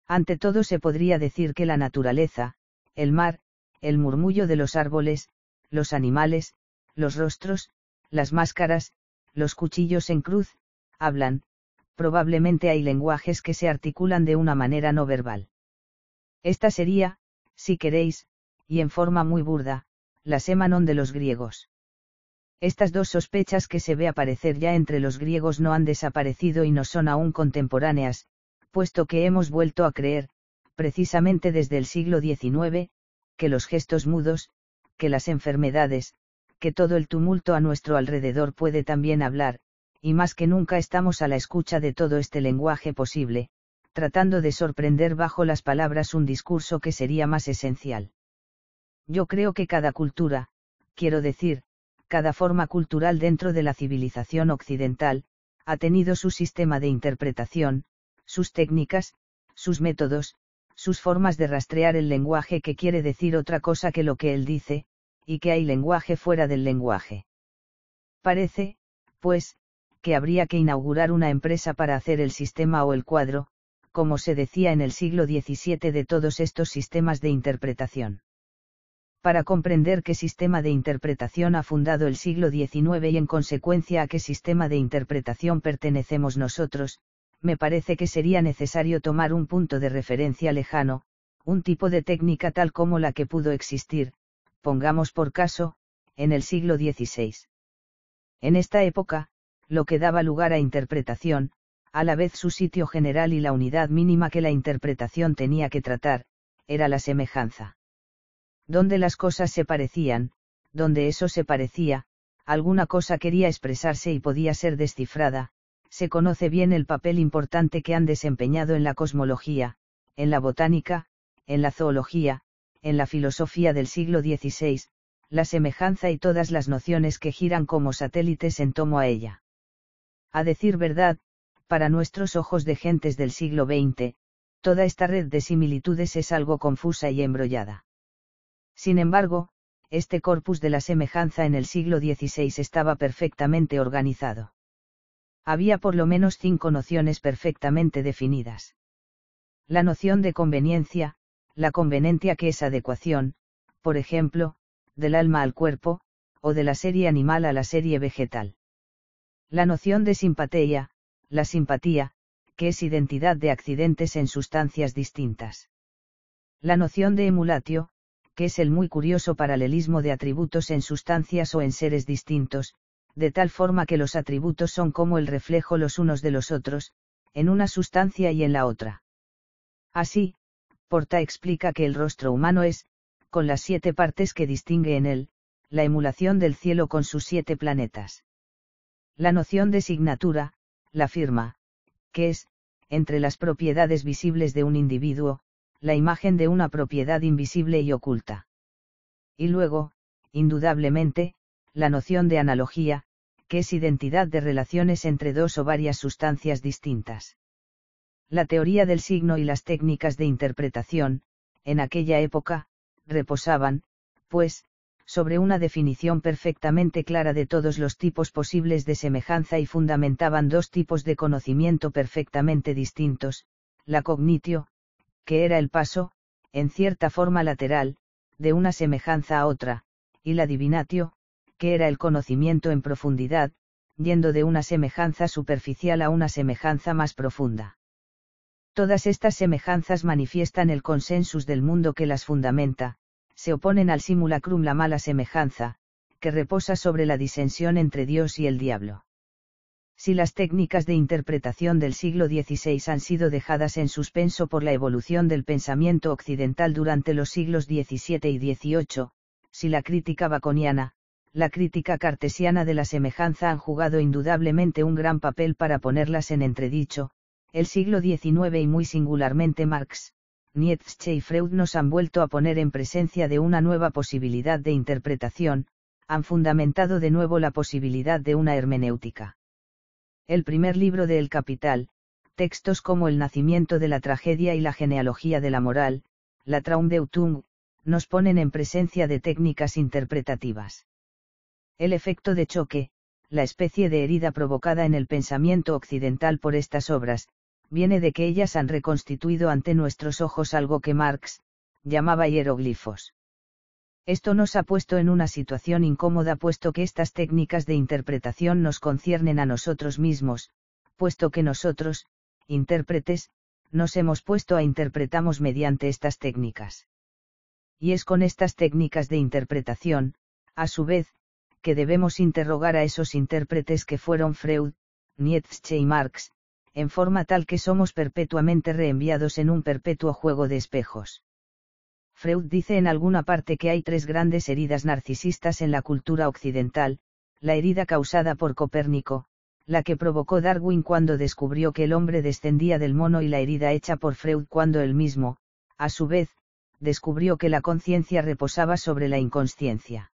Ante todo se podría decir que la naturaleza, el mar, el murmullo de los árboles, los animales, los rostros, las máscaras, los cuchillos en cruz, hablan. Probablemente hay lenguajes que se articulan de una manera no verbal. Esta sería, si queréis, y en forma muy burda, la sémanon de los griegos. Estas dos sospechas que se ve aparecer ya entre los griegos no han desaparecido y no son aún contemporáneas, puesto que hemos vuelto a creer, precisamente desde el siglo XIX, que los gestos mudos, que las enfermedades, que todo el tumulto a nuestro alrededor puede también hablar, y más que nunca estamos a la escucha de todo este lenguaje posible, tratando de sorprender bajo las palabras un discurso que sería más esencial. Yo creo que cada cultura, quiero decir, cada forma cultural dentro de la civilización occidental, ha tenido su sistema de interpretación, sus técnicas, sus métodos, sus formas de rastrear el lenguaje que quiere decir otra cosa que lo que él dice, y que hay lenguaje fuera del lenguaje. Parece, pues, que habría que inaugurar una empresa para hacer el sistema o el cuadro, como se decía en el siglo XVII de todos estos sistemas de interpretación. Para comprender qué sistema de interpretación ha fundado el siglo XIX y en consecuencia a qué sistema de interpretación pertenecemos nosotros, me parece que sería necesario tomar un punto de referencia lejano, un tipo de técnica tal como la que pudo existir, pongamos por caso, en el siglo XVI. En esta época, lo que daba lugar a interpretación, a la vez su sitio general y la unidad mínima que la interpretación tenía que tratar, era la semejanza. Donde las cosas se parecían, donde eso se parecía, alguna cosa quería expresarse y podía ser descifrada, se conoce bien el papel importante que han desempeñado en la cosmología, en la botánica, en la zoología, en la filosofía del siglo XVI, la semejanza y todas las nociones que giran como satélites en torno a ella. A decir verdad, para nuestros ojos de gentes del siglo XX, toda esta red de similitudes es algo confusa y embrollada. Sin embargo, este corpus de la semejanza en el siglo XVI estaba perfectamente organizado. Había por lo menos 5 nociones perfectamente definidas. La noción de conveniencia, la conveniencia que es adecuación, por ejemplo, del alma al cuerpo, o de la serie animal a la serie vegetal. La noción de simpatía, la simpatía, que es identidad de accidentes en sustancias distintas. La noción de emulatio, que es el muy curioso paralelismo de atributos en sustancias o en seres distintos, de tal forma que los atributos son como el reflejo los unos de los otros, en una sustancia y en la otra. Así, Porta explica que el rostro humano es, con las 7 partes que distingue en él, la emulación del cielo con sus 7 planetas. La noción de signatura, la firma, que es, entre las propiedades visibles de un individuo, la imagen de una propiedad invisible y oculta. Y luego, indudablemente, la noción de analogía, que es identidad de relaciones entre dos o varias sustancias distintas. La teoría del signo y las técnicas de interpretación, en aquella época, reposaban, pues, sobre una definición perfectamente clara de todos los tipos posibles de semejanza y fundamentaban 2 tipos de conocimiento perfectamente distintos, la cognitio, que era el paso, en cierta forma lateral, de una semejanza a otra, y la divinatio, que era el conocimiento en profundidad, yendo de una semejanza superficial a una semejanza más profunda. Todas estas semejanzas manifiestan el consensus del mundo que las fundamenta, se oponen al simulacrum la mala semejanza, que reposa sobre la disensión entre Dios y el diablo. Si las técnicas de interpretación del siglo XVI han sido dejadas en suspenso por la evolución del pensamiento occidental durante los siglos XVII y XVIII, si la crítica baconiana, la crítica cartesiana de la semejanza han jugado indudablemente un gran papel para ponerlas en entredicho, el siglo XIX y muy singularmente Marx, Nietzsche y Freud nos han vuelto a poner en presencia de una nueva posibilidad de interpretación, han fundamentado de nuevo la posibilidad de una hermenéutica. El primer libro de El Capital, textos como El nacimiento de la tragedia y la genealogía de la moral, la Traumdeutung, nos ponen en presencia de técnicas interpretativas. El efecto de choque, la especie de herida provocada en el pensamiento occidental por estas obras, viene de que ellas han reconstituido ante nuestros ojos algo que Marx llamaba hieroglifos. Esto nos ha puesto en una situación incómoda puesto que estas técnicas de interpretación nos conciernen a nosotros mismos, puesto que nosotros, intérpretes, nos hemos puesto a interpretamos mediante estas técnicas. Y es con estas técnicas de interpretación, a su vez, que debemos interrogar a esos intérpretes que fueron Freud, Nietzsche y Marx, en forma tal que somos perpetuamente reenviados en un perpetuo juego de espejos. Freud dice en alguna parte que hay 3 grandes heridas narcisistas en la cultura occidental, la herida causada por Copérnico, la que provocó Darwin cuando descubrió que el hombre descendía del mono y la herida hecha por Freud cuando él mismo, a su vez, descubrió que la conciencia reposaba sobre la inconsciencia.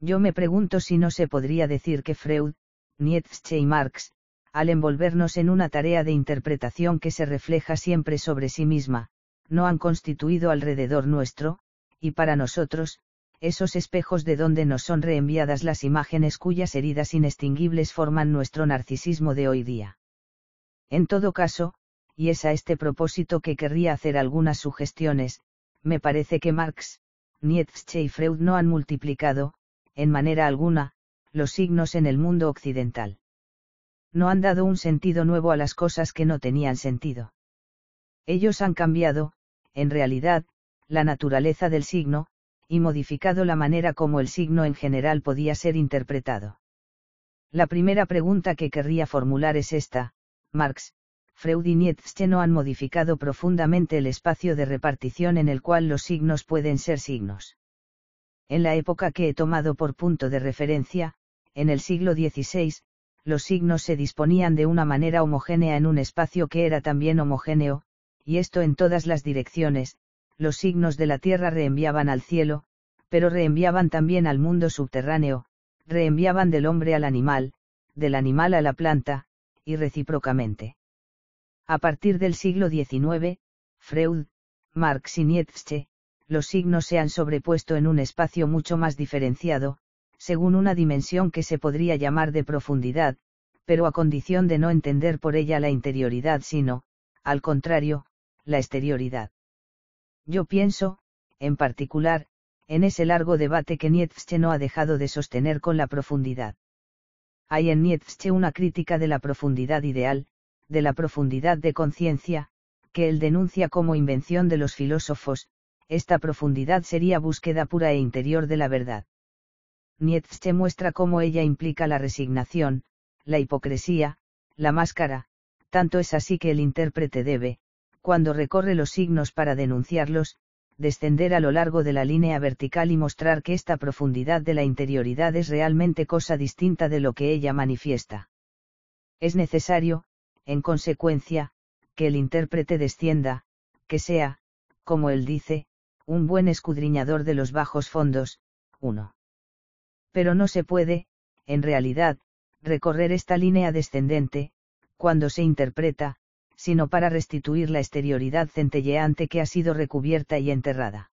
Yo me pregunto si no se podría decir que Freud, Nietzsche y Marx, al envolvernos en una tarea de interpretación que se refleja siempre sobre sí misma, no han constituido alrededor nuestro, y para nosotros, esos espejos de donde nos son reenviadas las imágenes cuyas heridas inextinguibles forman nuestro narcisismo de hoy día. En todo caso, y es a este propósito que querría hacer algunas sugestiones, me parece que Marx, Nietzsche y Freud no han multiplicado, en manera alguna, los signos en el mundo occidental. No han dado un sentido nuevo a las cosas que no tenían sentido. Ellos han cambiado, en realidad, la naturaleza del signo, y modificado la manera como el signo en general podía ser interpretado. La primera pregunta que querría formular es esta: Marx, Freud y Nietzsche no han modificado profundamente el espacio de repartición en el cual los signos pueden ser signos. En la época que he tomado por punto de referencia, en el siglo XVI, los signos se disponían de una manera homogénea en un espacio que era también homogéneo, y esto en todas las direcciones. Los signos de la tierra reenviaban al cielo, pero reenviaban también al mundo subterráneo, reenviaban del hombre al animal, del animal a la planta, y recíprocamente. A partir del siglo XIX, Freud, Marx y Nietzsche, los signos se han sobrepuesto en un espacio mucho más diferenciado, según una dimensión que se podría llamar de profundidad, pero a condición de no entender por ella la interioridad sino, al contrario, la exterioridad. Yo pienso, en particular, en ese largo debate que Nietzsche no ha dejado de sostener con la profundidad. Hay en Nietzsche una crítica de la profundidad ideal, de la profundidad de conciencia, que él denuncia como invención de los filósofos. Esta profundidad sería búsqueda pura e interior de la verdad. Nietzsche muestra cómo ella implica la resignación, la hipocresía, la máscara, tanto es así que el intérprete debe, cuando recorre los signos para denunciarlos, descender a lo largo de la línea vertical y mostrar que esta profundidad de la interioridad es realmente cosa distinta de lo que ella manifiesta. Es necesario, en consecuencia, que el intérprete descienda, que sea, como él dice, un buen escudriñador de los bajos fondos. 1. Pero no se puede, en realidad, recorrer esta línea descendente, cuando se interpreta, sino para restituir la exterioridad centelleante que ha sido recubierta y enterrada.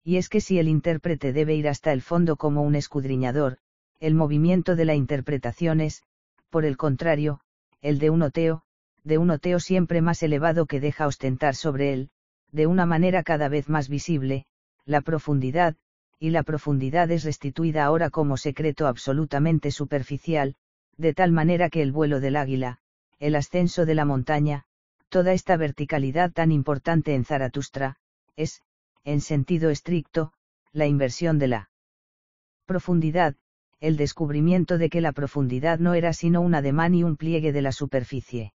Y es que si el intérprete debe ir hasta el fondo como un escudriñador, el movimiento de la interpretación es, por el contrario, el de un oteo siempre más elevado que deja ostentar sobre él, de una manera cada vez más visible, la profundidad, y la profundidad es restituida ahora como secreto absolutamente superficial, de tal manera que el vuelo del águila, el ascenso de la montaña, toda esta verticalidad tan importante en Zaratustra, es, en sentido estricto, la inversión de la profundidad, el descubrimiento de que la profundidad no era sino un ademán y un pliegue de la superficie.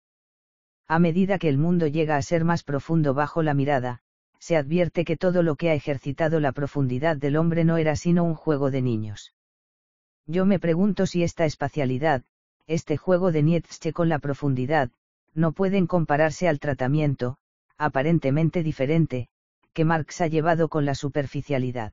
A medida que el mundo llega a ser más profundo bajo la mirada, se advierte que todo lo que ha ejercitado la profundidad del hombre no era sino un juego de niños. Yo me pregunto si esta espacialidad, este juego de Nietzsche con la profundidad, no pueden compararse al tratamiento, aparentemente diferente, que Marx ha llevado con la superficialidad.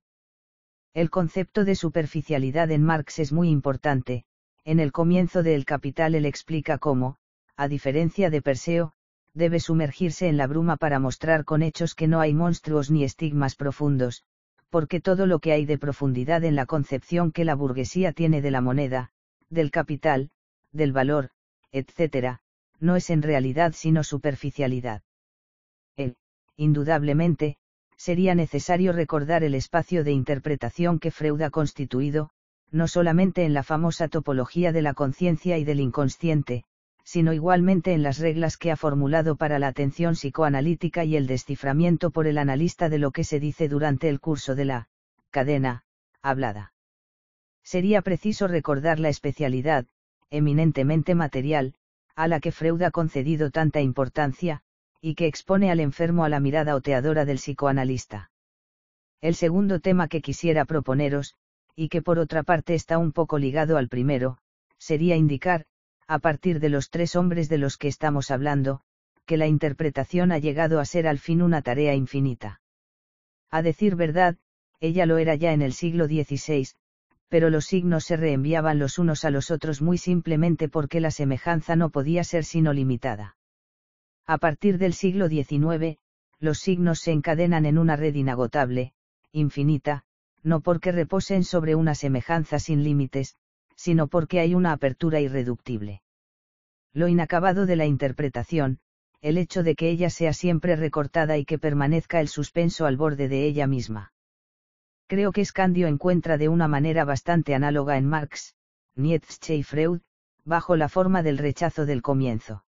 El concepto de superficialidad en Marx es muy importante. En el comienzo de El Capital él explica cómo, a diferencia de Perseo, debe sumergirse en la bruma para mostrar con hechos que no hay monstruos ni estigmas profundos, porque todo lo que hay de profundidad en la concepción que la burguesía tiene de la moneda, del capital, del valor, etc., no es en realidad sino superficialidad. Indudablemente, sería necesario recordar el espacio de interpretación que Freud ha constituido, no solamente en la famosa topología de la conciencia y del inconsciente, sino igualmente en las reglas que ha formulado para la atención psicoanalítica y el desciframiento por el analista de lo que se dice durante el curso de la cadena hablada. Sería preciso recordar la especialidad, eminentemente material, a la que Freud ha concedido tanta importancia, y que expone al enfermo a la mirada oteadora del psicoanalista. El segundo tema que quisiera proponeros, y que por otra parte está un poco ligado al primero, sería indicar, a partir de los tres hombres de los que estamos hablando, que la interpretación ha llegado a ser al fin una tarea infinita. A decir verdad, ella lo era ya en el siglo XVI, pero los signos se reenviaban los unos a los otros muy simplemente porque la semejanza no podía ser sino limitada. A partir del siglo XIX, los signos se encadenan en una red inagotable, infinita, no porque reposen sobre una semejanza sin límites, sino porque hay una apertura irreductible. Lo inacabado de la interpretación, el hecho de que ella sea siempre recortada y que permanezca el suspenso al borde de ella misma. Creo que Scandio encuentra de una manera bastante análoga en Marx, Nietzsche y Freud, bajo la forma del rechazo del comienzo.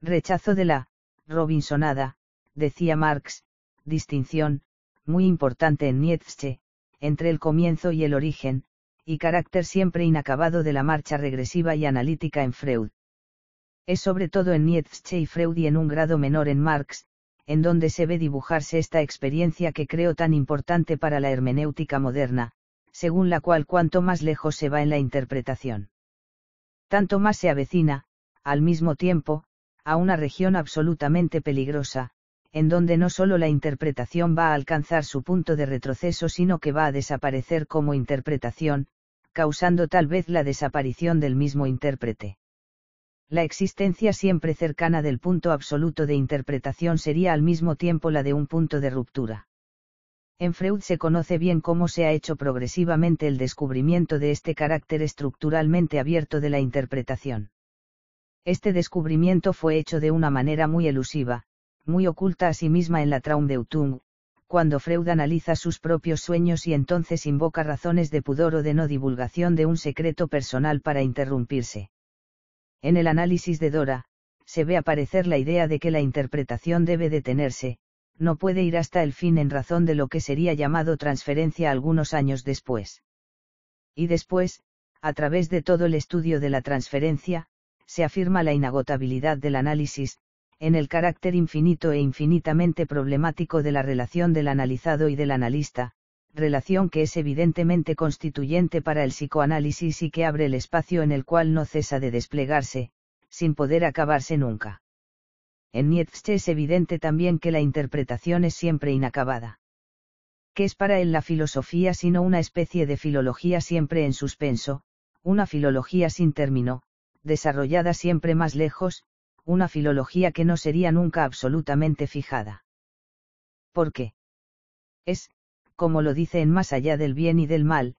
Rechazo de la Robinsonada, decía Marx, distinción, muy importante en Nietzsche, entre el comienzo y el origen, y carácter siempre inacabado de la marcha regresiva y analítica en Freud. Es sobre todo en Nietzsche y Freud y en un grado menor en Marx, en donde se ve dibujarse esta experiencia que creo tan importante para la hermenéutica moderna, según la cual cuanto más lejos se va en la interpretación, tanto más se avecina, al mismo tiempo, a una región absolutamente peligrosa, en donde no solo la interpretación va a alcanzar su punto de retroceso sino que va a desaparecer como interpretación, causando tal vez la desaparición del mismo intérprete. La existencia siempre cercana del punto absoluto de interpretación sería al mismo tiempo la de un punto de ruptura. En Freud se conoce bien cómo se ha hecho progresivamente el descubrimiento de este carácter estructuralmente abierto de la interpretación. Este descubrimiento fue hecho de una manera muy elusiva, muy oculta a sí misma en la Traumdeutung, cuando Freud analiza sus propios sueños y entonces invoca razones de pudor o de no divulgación de un secreto personal para interrumpirse. En el análisis de Dora, se ve aparecer la idea de que la interpretación debe detenerse, no puede ir hasta el fin en razón de lo que sería llamado transferencia algunos años después. Y después, a través de todo el estudio de la transferencia, se afirma la inagotabilidad del análisis, en el carácter infinito e infinitamente problemático de la relación del analizado y del analista, relación que es evidentemente constituyente para el psicoanálisis y que abre el espacio en el cual no cesa de desplegarse, sin poder acabarse nunca. En Nietzsche es evidente también que la interpretación es siempre inacabada. ¿Qué es para él la filosofía sino una especie de filología siempre en suspenso, una filología sin término, desarrollada siempre más lejos, una filología que no sería nunca absolutamente fijada? ¿Por qué? Es, como lo dice en Más allá del bien y del mal,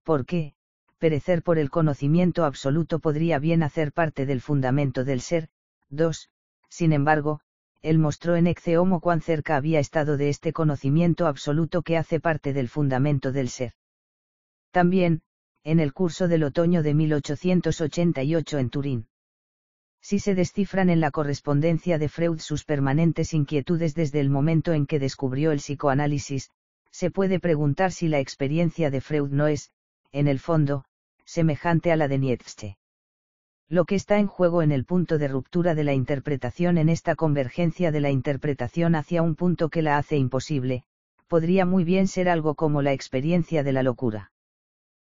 porque, perecer por el conocimiento absoluto podría bien hacer parte del fundamento del ser. 2. Sin embargo, él mostró en Ecce Homo cuán cerca había estado de este conocimiento absoluto que hace parte del fundamento del ser. También, en el curso del otoño de 1888 en Turín. Si se descifran en la correspondencia de Freud sus permanentes inquietudes desde el momento en que descubrió el psicoanálisis, se puede preguntar si la experiencia de Freud no es, en el fondo, semejante a la de Nietzsche. Lo que está en juego en el punto de ruptura de la interpretación en esta convergencia de la interpretación hacia un punto que la hace imposible, podría muy bien ser algo como la experiencia de la locura.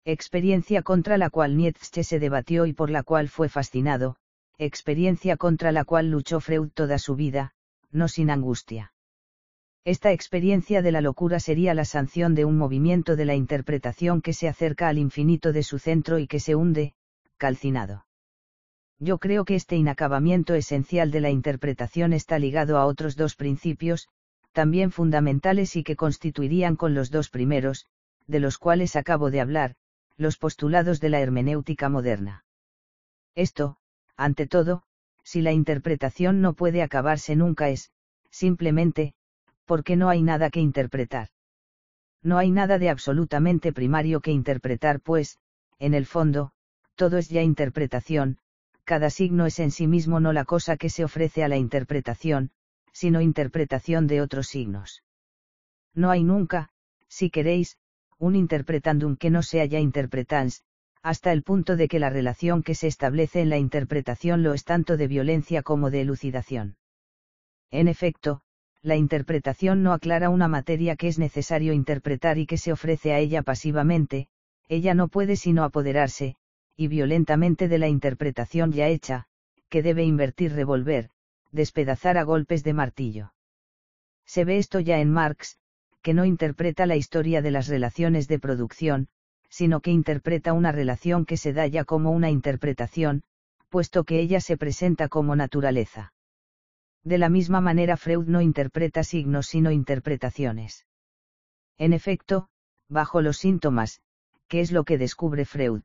Experiencia contra la cual Nietzsche se debatió y por la cual fue fascinado, experiencia contra la cual luchó Freud toda su vida, no sin angustia. Esta experiencia de la locura sería la sanción de un movimiento de la interpretación que se acerca al infinito de su centro y que se hunde, calcinado. Yo creo que este inacabamiento esencial de la interpretación está ligado a otros dos principios, también fundamentales y que constituirían con los dos primeros, de los cuales acabo de hablar, los postulados de la hermenéutica moderna. Esto, ante todo, si la interpretación no puede acabarse nunca es, simplemente, porque no hay nada que interpretar. No hay nada de absolutamente primario que interpretar pues, en el fondo, todo es ya interpretación. Cada signo es en sí mismo no la cosa que se ofrece a la interpretación, sino interpretación de otros signos. No hay nunca, si queréis, un interpretandum que no sea ya interpretans, hasta el punto de que la relación que se establece en la interpretación lo es tanto de violencia como de elucidación. En efecto, la interpretación no aclara una materia que es necesario interpretar y que se ofrece a ella pasivamente, ella no puede sino apoderarse, y violentamente de la interpretación ya hecha, que debe invertir, revolver, despedazar a golpes de martillo. Se ve esto ya en Marx, que no interpreta la historia de las relaciones de producción, sino que interpreta una relación que se da ya como una interpretación, puesto que ella se presenta como naturaleza. De la misma manera Freud no interpreta signos sino interpretaciones. En efecto, bajo los síntomas, ¿qué es lo que descubre Freud?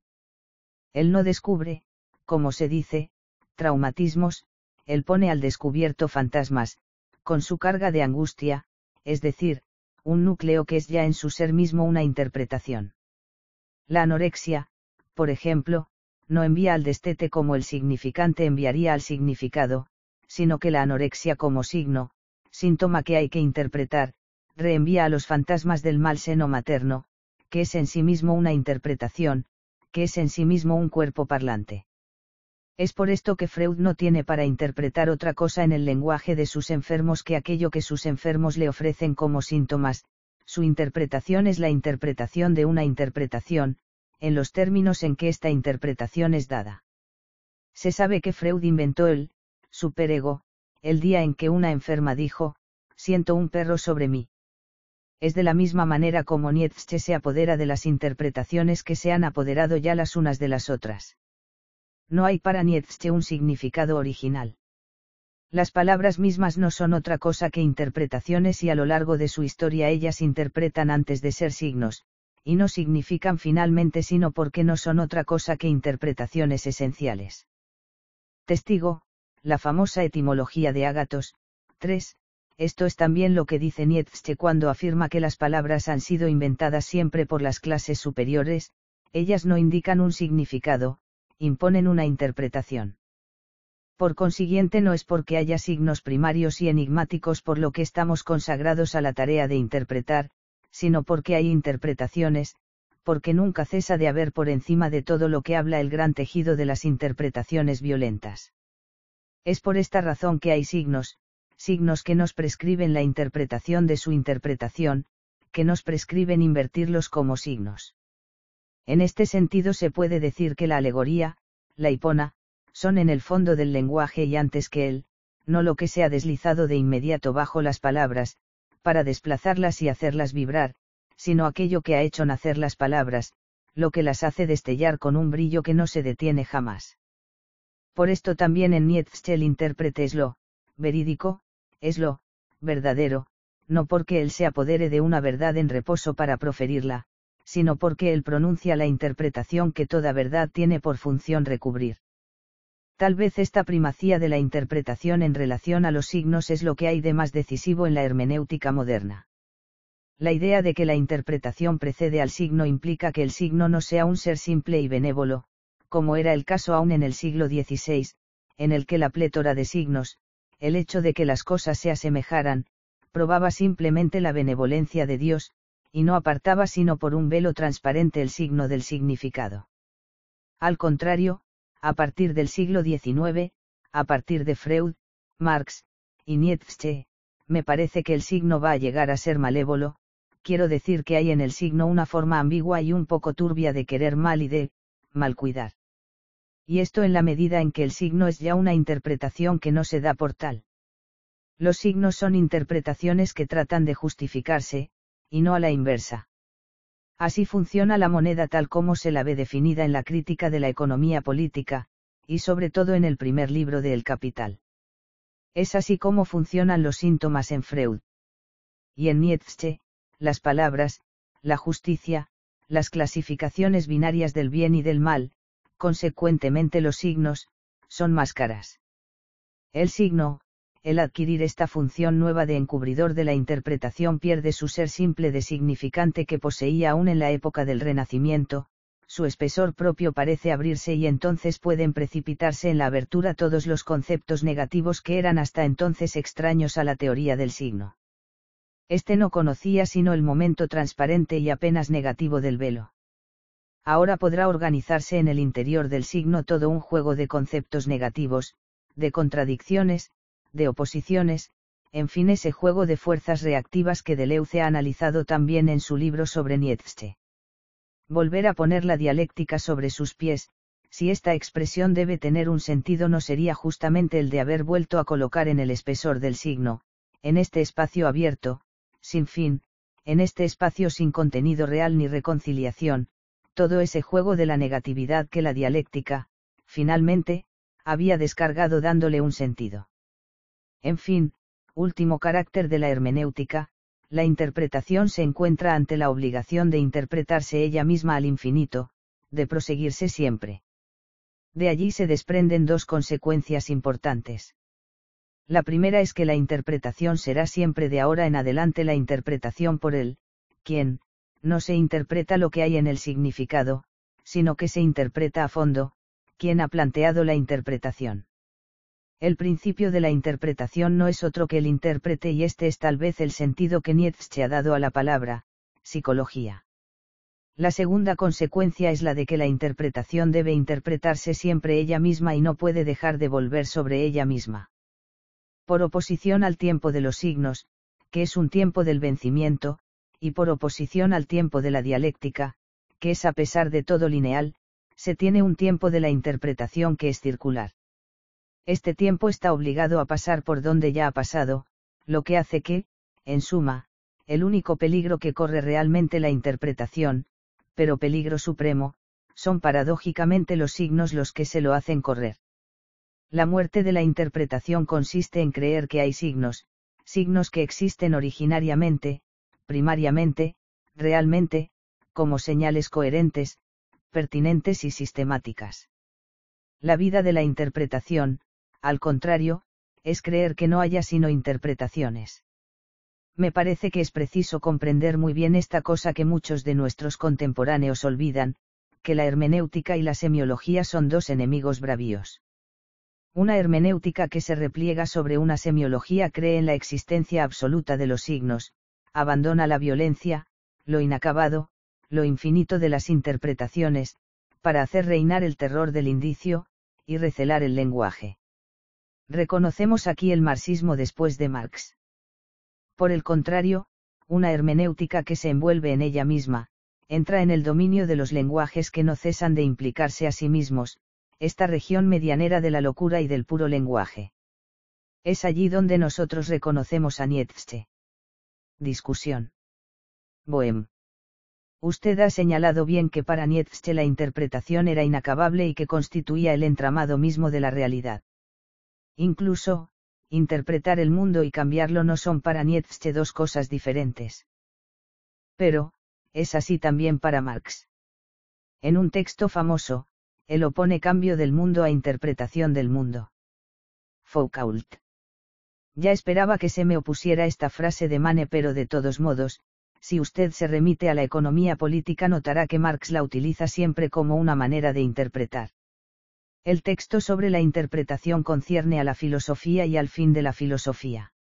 Él no descubre, como se dice, traumatismos, él pone al descubierto fantasmas, con su carga de angustia, es decir, un núcleo que es ya en su ser mismo una interpretación. La anorexia, por ejemplo, no envía al destete como el significante enviaría al significado, sino que la anorexia como signo, síntoma que hay que interpretar, reenvía a los fantasmas del mal seno materno, que es en sí mismo una interpretación, que es en sí mismo un cuerpo parlante. Es por esto que Freud no tiene para interpretar otra cosa en el lenguaje de sus enfermos que aquello que sus enfermos le ofrecen como síntomas, su interpretación es la interpretación de una interpretación, en los términos en que esta interpretación es dada. Se sabe que Freud inventó el superego, el día en que una enferma dijo, siento un perro sobre mí. Es de la misma manera como Nietzsche se apodera de las interpretaciones que se han apoderado ya las unas de las otras. No hay para Nietzsche un significado original. Las palabras mismas no son otra cosa que interpretaciones y a lo largo de su historia ellas interpretan antes de ser signos, y no significan finalmente sino porque no son otra cosa que interpretaciones esenciales. Testigo, la famosa etimología de Ágatos, 3, Esto es también lo que dice Nietzsche cuando afirma que las palabras han sido inventadas siempre por las clases superiores, ellas no indican un significado, imponen una interpretación. Por consiguiente no es porque haya signos primarios y enigmáticos por lo que estamos consagrados a la tarea de interpretar, sino porque hay interpretaciones, porque nunca cesa de haber por encima de todo lo que habla el gran tejido de las interpretaciones violentas. Es por esta razón que hay signos que nos prescriben la interpretación de su interpretación, que nos prescriben invertirlos como signos. En este sentido se puede decir que la alegoría, la hipona, son en el fondo del lenguaje y antes que él, no lo que se ha deslizado de inmediato bajo las palabras, para desplazarlas y hacerlas vibrar, sino aquello que ha hecho nacer las palabras, lo que las hace destellar con un brillo que no se detiene jamás. Por esto también en Nietzsche el intérprete es lo verídico, es lo verdadero, no porque él se apodere de una verdad en reposo para proferirla, sino porque él pronuncia la interpretación que toda verdad tiene por función recubrir. Tal vez esta primacía de la interpretación en relación a los signos es lo que hay de más decisivo en la hermenéutica moderna. La idea de que la interpretación precede al signo implica que el signo no sea un ser simple y benévolo, como era el caso aún en el siglo XVI, en el que la plétora de signos, el hecho de que las cosas se asemejaran, probaba simplemente la benevolencia de Dios, y no apartaba sino por un velo transparente el signo del significado. Al contrario, a partir del siglo XIX, a partir de Freud, Marx, y Nietzsche, me parece que el signo va a llegar a ser malévolo, quiero decir que hay en el signo una forma ambigua y un poco turbia de querer mal y de mal cuidar. Y esto en la medida en que el signo es ya una interpretación que no se da por tal. Los signos son interpretaciones que tratan de justificarse, y no a la inversa. Así funciona la moneda tal como se la ve definida en la crítica de la economía política, y sobre todo en el primer libro de El Capital. Es así como funcionan los síntomas en Freud. Y en Nietzsche, las palabras, la justicia, las clasificaciones binarias del bien y del mal, consecuentemente los signos, son máscaras. El signo, el adquirir esta función nueva de encubridor de la interpretación pierde su ser simple de significante que poseía aún en la época del Renacimiento, su espesor propio parece abrirse y entonces pueden precipitarse en la abertura todos los conceptos negativos que eran hasta entonces extraños a la teoría del signo. Este no conocía sino el momento transparente y apenas negativo del velo. Ahora podrá organizarse en el interior del signo todo un juego de conceptos negativos, de contradicciones, de oposiciones, en fin ese juego de fuerzas reactivas que Deleuze ha analizado también en su libro sobre Nietzsche. Volver a poner la dialéctica sobre sus pies, si esta expresión debe tener un sentido no sería justamente el de haber vuelto a colocar en el espesor del signo, en este espacio abierto, sin fin, en este espacio sin contenido real ni reconciliación, todo ese juego de la negatividad que la dialéctica, finalmente, había descargado dándole un sentido. En fin, último carácter de la hermenéutica, la interpretación se encuentra ante la obligación de interpretarse ella misma al infinito, de proseguirse siempre. De allí se desprenden dos consecuencias importantes. La primera es que la interpretación será siempre de ahora en adelante la interpretación por él, quien, no se interpreta lo que hay en el significado, sino que se interpreta a fondo, quien ha planteado la interpretación. El principio de la interpretación no es otro que el intérprete y este es tal vez el sentido que Nietzsche ha dado a la palabra, psicología. La segunda consecuencia es la de que la interpretación debe interpretarse siempre ella misma y no puede dejar de volver sobre ella misma. Por oposición al tiempo de los signos, que es un tiempo del vencimiento, y por oposición al tiempo de la dialéctica, que es a pesar de todo lineal, se tiene un tiempo de la interpretación que es circular. Este tiempo está obligado a pasar por donde ya ha pasado, lo que hace que, en suma, el único peligro que corre realmente la interpretación, pero peligro supremo, son paradójicamente los signos los que se lo hacen correr. La muerte de la interpretación consiste en creer que hay signos que existen originariamente, primariamente, realmente, como señales coherentes, pertinentes y sistemáticas. La vida de la interpretación, al contrario, es creer que no haya sino interpretaciones. Me parece que es preciso comprender muy bien esta cosa que muchos de nuestros contemporáneos olvidan, que la hermenéutica y la semiología son dos enemigos bravíos. Una hermenéutica que se repliega sobre una semiología cree en la existencia absoluta de los signos, abandona la violencia, lo inacabado, lo infinito de las interpretaciones, para hacer reinar el terror del indicio, y recelar el lenguaje. Reconocemos aquí el marxismo después de Marx. Por el contrario, una hermenéutica que se envuelve en ella misma, entra en el dominio de los lenguajes que no cesan de implicarse a sí mismos, esta región medianera de la locura y del puro lenguaje. Es allí donde nosotros reconocemos a Nietzsche. Discusión. Bohem. Usted ha señalado bien que para Nietzsche la interpretación era inacabable y que constituía el entramado mismo de la realidad. Incluso, interpretar el mundo y cambiarlo no son para Nietzsche dos cosas diferentes. Pero, es así también para Marx. En un texto famoso, él opone cambio del mundo a interpretación del mundo. Foucault. Ya esperaba que se me opusiera esta frase de Mane, pero de todos modos, si usted se remite a la economía política notará que Marx la utiliza siempre como una manera de interpretar. El texto sobre la interpretación concierne a la filosofía y al fin de la filosofía.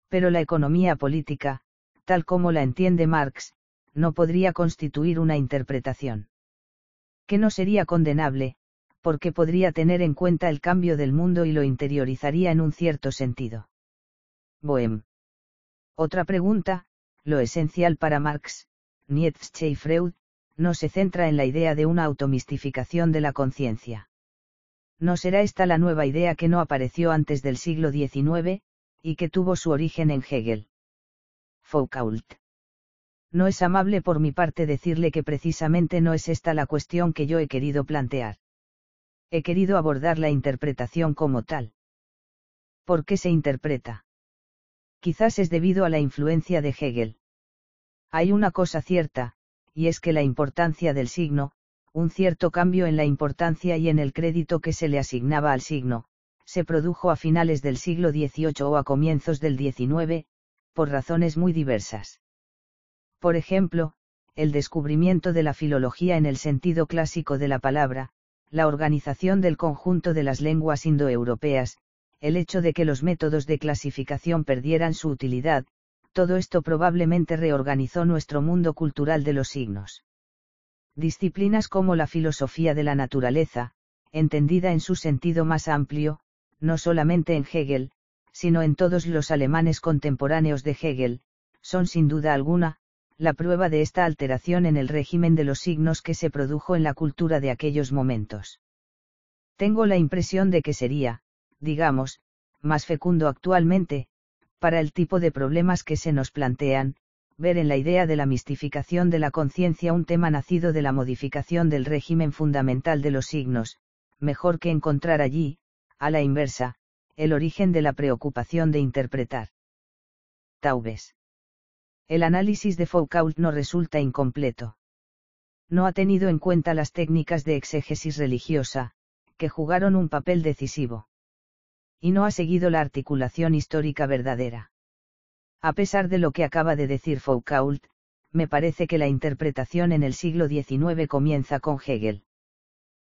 Pero la economía política, tal como la entiende Marx, no podría constituir una interpretación. Que no sería condenable, porque podría tener en cuenta el cambio del mundo y lo interiorizaría en un cierto sentido. Bohem. Otra pregunta, lo esencial para Marx, Nietzsche y Freud, no se centra en la idea de una automistificación de la conciencia. ¿No será esta la nueva idea que no apareció antes del siglo XIX, y que tuvo su origen en Hegel? Foucault. No es amable por mi parte decirle que precisamente no es esta la cuestión que yo he querido plantear. He querido abordar la interpretación como tal. ¿Por qué se interpreta? Quizás es debido a la influencia de Hegel. Hay una cosa cierta, y es que la importancia del signo, un cierto cambio en la importancia y en el crédito que se le asignaba al signo, se produjo a finales del siglo XVIII o a comienzos del XIX, por razones muy diversas. Por ejemplo, el descubrimiento de la filología en el sentido clásico de la palabra, la organización del conjunto de las lenguas indoeuropeas, el hecho de que los métodos de clasificación perdieran su utilidad, todo esto probablemente reorganizó nuestro mundo cultural de los signos. Disciplinas como la filosofía de la naturaleza, entendida en su sentido más amplio, no solamente en Hegel, sino en todos los alemanes contemporáneos de Hegel, son sin duda alguna, la prueba de esta alteración en el régimen de los signos que se produjo en la cultura de aquellos momentos. Tengo la impresión de que sería, digamos, más fecundo actualmente, para el tipo de problemas que se nos plantean, ver en la idea de la mistificación de la conciencia un tema nacido de la modificación del régimen fundamental de los signos, mejor que encontrar allí, a la inversa, el origen de la preocupación de interpretar. Taubes. El análisis de Foucault no resulta incompleto. No ha tenido en cuenta las técnicas de exégesis religiosa, que jugaron un papel decisivo. Y no ha seguido la articulación histórica verdadera. A pesar de lo que acaba de decir Foucault, me parece que la interpretación en el siglo XIX comienza con Hegel.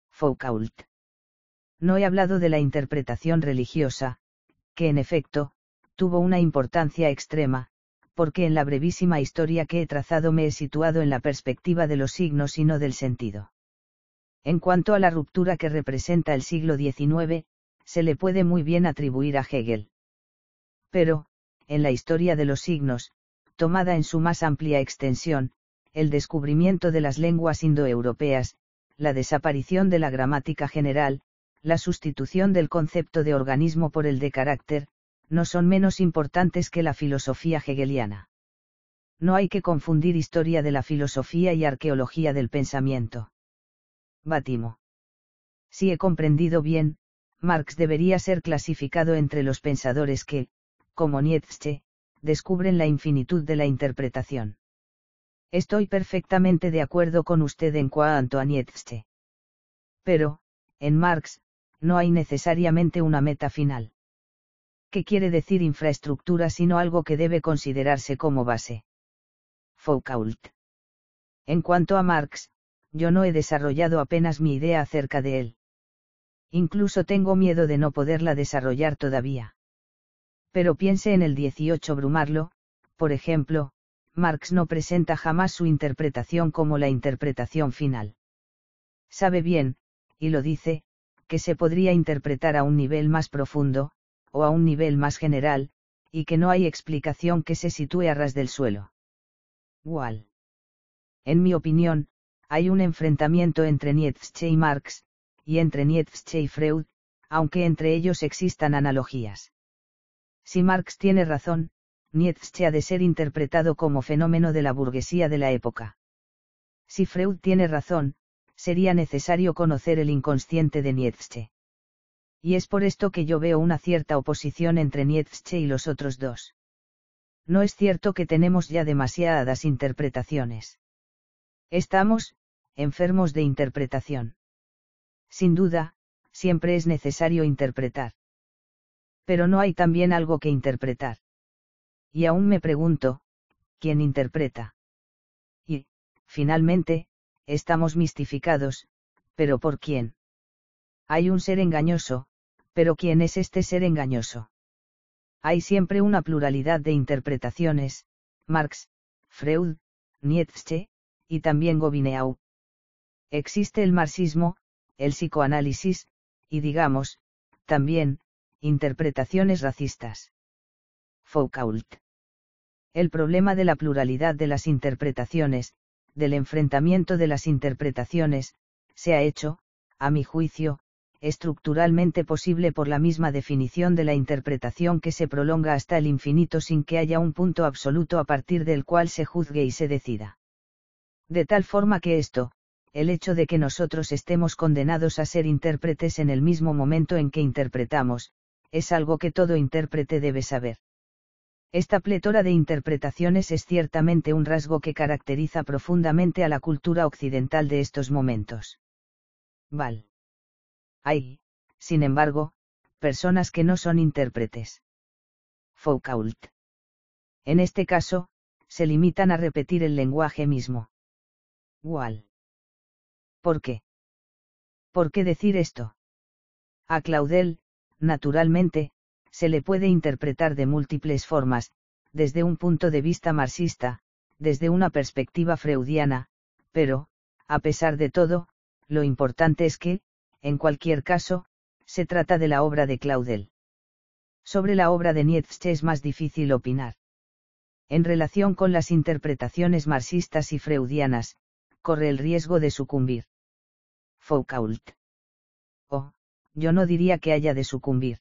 Foucault. No he hablado de la interpretación religiosa, que en efecto, tuvo una importancia extrema, porque en la brevísima historia que he trazado me he situado en la perspectiva de los signos y no del sentido. En cuanto a la ruptura que representa el siglo XIX, se le puede muy bien atribuir a Hegel. Pero, en la historia de los signos, tomada en su más amplia extensión, el descubrimiento de las lenguas indoeuropeas, la desaparición de la gramática general, la sustitución del concepto de organismo por el de carácter, no son menos importantes que la filosofía hegeliana. No hay que confundir historia de la filosofía y arqueología del pensamiento. Bátimo. Si he comprendido bien, Marx debería ser clasificado entre los pensadores que, como Nietzsche, descubren la infinitud de la interpretación. Estoy perfectamente de acuerdo con usted en cuanto a Nietzsche. Pero, en Marx, no hay necesariamente una meta final. que quiere decir infraestructura sino algo que debe considerarse como base. Foucault. En cuanto a Marx, yo no he desarrollado apenas mi idea acerca de él. Incluso tengo miedo de no poderla desarrollar todavía. Pero piense en el 18 Brumarlo, por ejemplo, Marx no presenta jamás su interpretación como la interpretación final. Sabe bien, y lo dice, que se podría interpretar a un nivel más profundo, o a un nivel más general, y que no hay explicación que se sitúe a ras del suelo. Wall. En mi opinión, hay un enfrentamiento entre Nietzsche y Marx, y entre Nietzsche y Freud, aunque entre ellos existan analogías. Si Marx tiene razón, Nietzsche ha de ser interpretado como fenómeno de la burguesía de la época. Si Freud tiene razón, sería necesario conocer el inconsciente de Nietzsche. Y es por esto que yo veo una cierta oposición entre Nietzsche y los otros dos. No es cierto que tenemos ya demasiadas interpretaciones. Estamos, enfermos de interpretación. Sin duda, siempre es necesario interpretar. Pero no hay también algo que interpretar. Y aún me pregunto, ¿quién interpreta? Y, finalmente, estamos mistificados, ¿pero por quién? Hay un ser engañoso, pero ¿quién es este ser engañoso? Hay siempre una pluralidad de interpretaciones, Marx, Freud, Nietzsche, y también Gobineau. Existe el marxismo, el psicoanálisis, y digamos, también, interpretaciones racistas. Foucault. El problema de la pluralidad de las interpretaciones, del enfrentamiento de las interpretaciones, se ha hecho, a mi juicio, estructuralmente posible por la misma definición de la interpretación que se prolonga hasta el infinito sin que haya un punto absoluto a partir del cual se juzgue y se decida. De tal forma que esto, el hecho de que nosotros estemos condenados a ser intérpretes en el mismo momento en que interpretamos, es algo que todo intérprete debe saber. Esta plétora de interpretaciones es ciertamente un rasgo que caracteriza profundamente a la cultura occidental de estos momentos. Val. Hay, sin embargo, personas que no son intérpretes. Foucault. En este caso, se limitan a repetir el lenguaje mismo. Wall. ¿Por qué? ¿Por qué decir esto? A Claudel, naturalmente, se le puede interpretar de múltiples formas, desde un punto de vista marxista, desde una perspectiva freudiana, pero, a pesar de todo, lo importante es que, en cualquier caso, se trata de la obra de Claudel. Sobre la obra de Nietzsche es más difícil opinar. En relación con las interpretaciones marxistas y freudianas, corre el riesgo de sucumbir. Foucault. Oh, yo no diría que haya de sucumbir.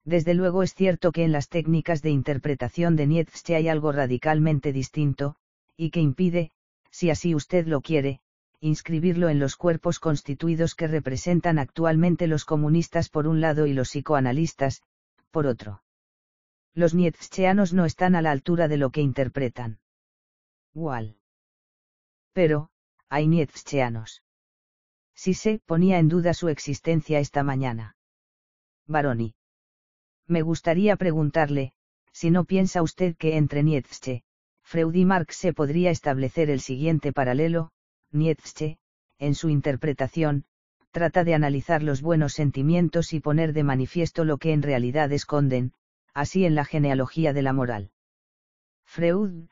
Desde luego es cierto que en las técnicas de interpretación de Nietzsche hay algo radicalmente distinto, y que impide, si así usted lo quiere, inscribirlo en los cuerpos constituidos que representan actualmente los comunistas por un lado y los psicoanalistas, por otro. Los nietzscheanos no están a la altura de lo que interpretan. Wall. Pero, hay nietzscheanos. Si se ponía en duda su existencia esta mañana. Baroni. Me gustaría preguntarle, si no piensa usted que entre Nietzsche, Freud y Marx se podría establecer el siguiente paralelo. Nietzsche, en su interpretación, trata de analizar los buenos sentimientos y poner de manifiesto lo que en realidad esconden, así en la genealogía de la moral. Freud,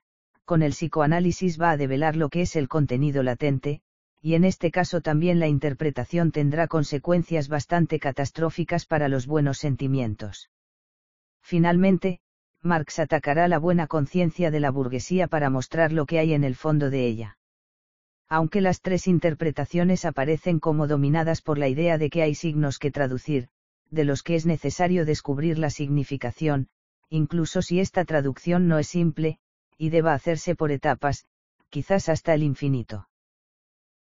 con el psicoanálisis va a develar lo que es el contenido latente, y en este caso también la interpretación tendrá consecuencias bastante catastróficas para los buenos sentimientos. Finalmente, Marx atacará la buena conciencia de la burguesía para mostrar lo que hay en el fondo de ella. Aunque las tres interpretaciones aparecen como dominadas por la idea de que hay signos que traducir, de los que es necesario descubrir la significación, incluso si esta traducción no es simple, y deba hacerse por etapas, quizás hasta el infinito.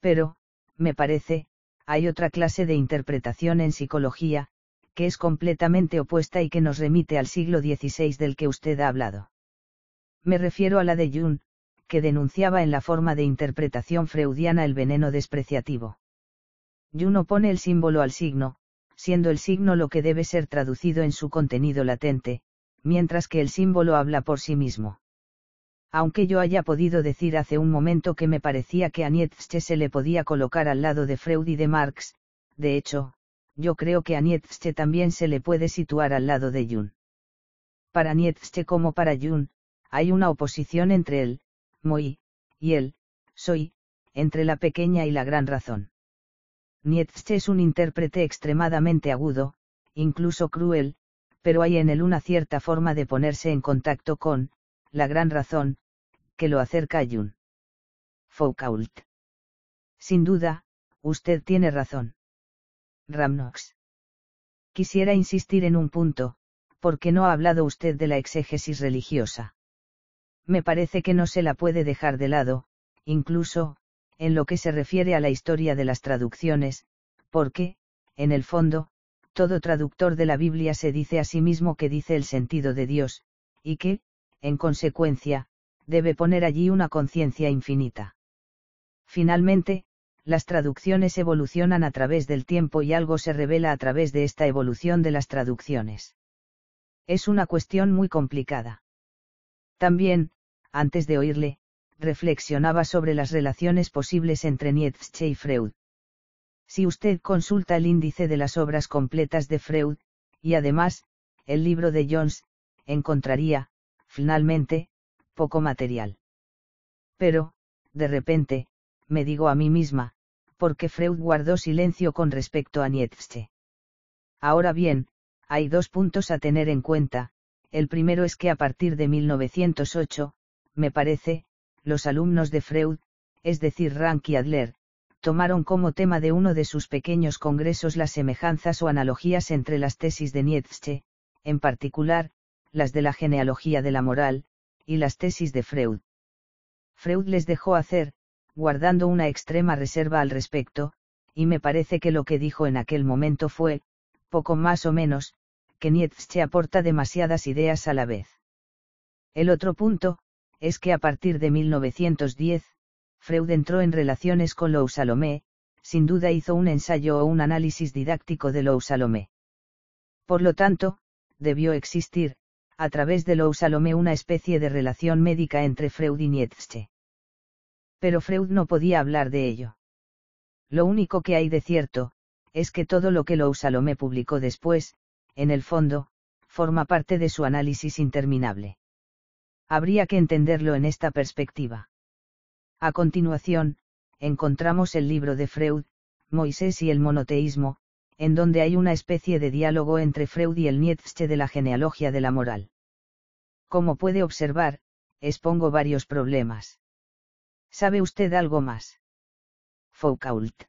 Pero, me parece, hay otra clase de interpretación en psicología, que es completamente opuesta y que nos remite al siglo XVI del que usted ha hablado. Me refiero a la de Jung, que denunciaba en la forma de interpretación freudiana el veneno despreciativo. Jung opone el símbolo al signo, siendo el signo lo que debe ser traducido en su contenido latente, mientras que el símbolo habla por sí mismo. Aunque yo haya podido decir hace un momento que me parecía que a Nietzsche se le podía colocar al lado de Freud y de Marx, de hecho, yo creo que a Nietzsche también se le puede situar al lado de Jung. Para Nietzsche como para Jung, hay una oposición entre el moi y el soy, entre la pequeña y la gran razón. Nietzsche es un intérprete extremadamente agudo, incluso cruel, pero hay en él una cierta forma de ponerse en contacto con la gran razón, que lo acerca a Jung. Foucault. Sin duda, usted tiene razón. Ramnox. Quisiera insistir en un punto, porque no ha hablado usted de la exégesis religiosa. Me parece que no se la puede dejar de lado, incluso, en lo que se refiere a la historia de las traducciones, porque, en el fondo, todo traductor de la Biblia se dice a sí mismo que dice el sentido de Dios, y que, en consecuencia, debe poner allí una conciencia infinita. Finalmente, las traducciones evolucionan a través del tiempo y algo se revela a través de esta evolución de las traducciones. Es una cuestión muy complicada. También, antes de oírle, reflexionaba sobre las relaciones posibles entre Nietzsche y Freud. Si usted consulta el índice de las obras completas de Freud, y además, el libro de Jones, encontraría, finalmente, poco material. Pero, de repente, me digo a mí misma, ¿por qué Freud guardó silencio con respecto a Nietzsche? Ahora bien, hay dos puntos a tener en cuenta. El primero es que a partir de 1908, me parece, los alumnos de Freud, es decir Rank y Adler, tomaron como tema de uno de sus pequeños congresos las semejanzas o analogías entre las tesis de Nietzsche, en particular, las de la genealogía de la moral, y las tesis de Freud. Freud les dejó hacer, guardando una extrema reserva al respecto, y me parece que lo que dijo en aquel momento fue, poco más o menos, que Nietzsche aporta demasiadas ideas a la vez. El otro punto, es que a partir de 1910, Freud entró en relaciones con Lou Salomé, sin duda hizo un ensayo o un análisis didáctico de Lou Salomé. Por lo tanto, debió existir, a través de Lou Salomé una especie de relación médica entre Freud y Nietzsche. Pero Freud no podía hablar de ello. Lo único que hay de cierto, es que todo lo que Lou Salomé publicó después, en el fondo, forma parte de su análisis interminable. Habría que entenderlo en esta perspectiva. A continuación, encontramos el libro de Freud, Moisés y el monoteísmo, en donde hay una especie de diálogo entre Freud y el Nietzsche de la genealogía de la moral. Como puede observar, expongo varios problemas. ¿Sabe usted algo más? Foucault.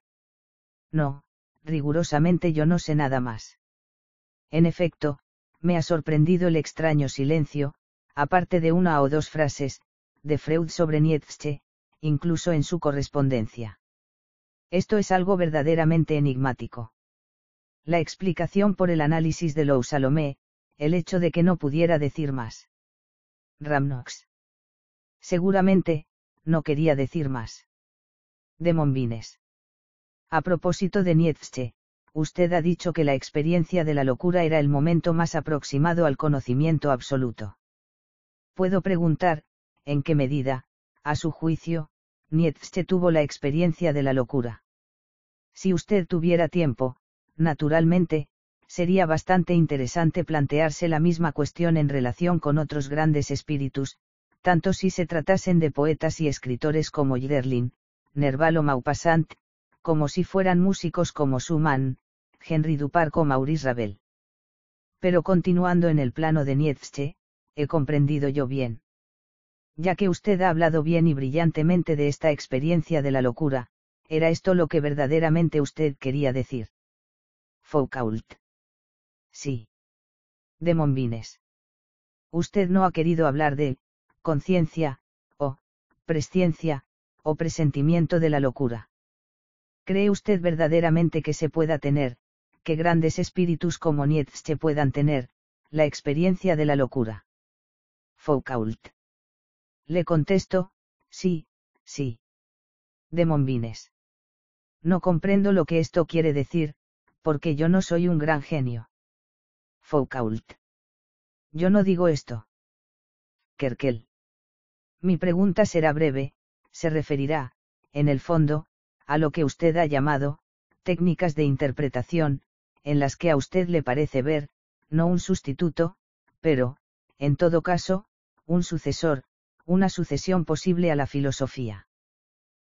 No, rigurosamente yo no sé nada más. En efecto, me ha sorprendido el extraño silencio, aparte de una o dos frases, de Freud sobre Nietzsche, incluso en su correspondencia. Esto es algo verdaderamente enigmático. La explicación por el análisis de Lou Salomé, el hecho de que no pudiera decir más. Ramnox. Seguramente, no quería decir más. De Mombines. A propósito de Nietzsche, usted ha dicho que la experiencia de la locura era el momento más aproximado al conocimiento absoluto. Puedo preguntar, ¿en qué medida, a su juicio, Nietzsche tuvo la experiencia de la locura? Si usted tuviera tiempo, naturalmente, sería bastante interesante plantearse la misma cuestión en relación con otros grandes espíritus, tanto si se tratasen de poetas y escritores como Hölderlin, Nerval o Maupassant, como si fueran músicos como Schumann, Henry Duparc o Maurice Ravel. Pero continuando en el plano de Nietzsche, he comprendido yo bien. Ya que usted ha hablado bien y brillantemente de esta experiencia de la locura, ¿era esto lo que verdaderamente usted quería decir? Foucault. Sí. De Mombines. Usted no ha querido hablar de conciencia, o presciencia, o presentimiento de la locura. ¿Cree usted verdaderamente que se pueda tener, que grandes espíritus como Nietzsche puedan tener, la experiencia de la locura? Foucault. Le contesto, sí, sí. De Mombines. No comprendo lo que esto quiere decir, porque yo no soy un gran genio. Foucault. Yo no digo esto. Kerkel. Mi pregunta será breve, se referirá, en el fondo, a lo que usted ha llamado, técnicas de interpretación, en las que a usted le parece ver, no un sustituto, pero, en todo caso, un sucesor, una sucesión posible a la filosofía.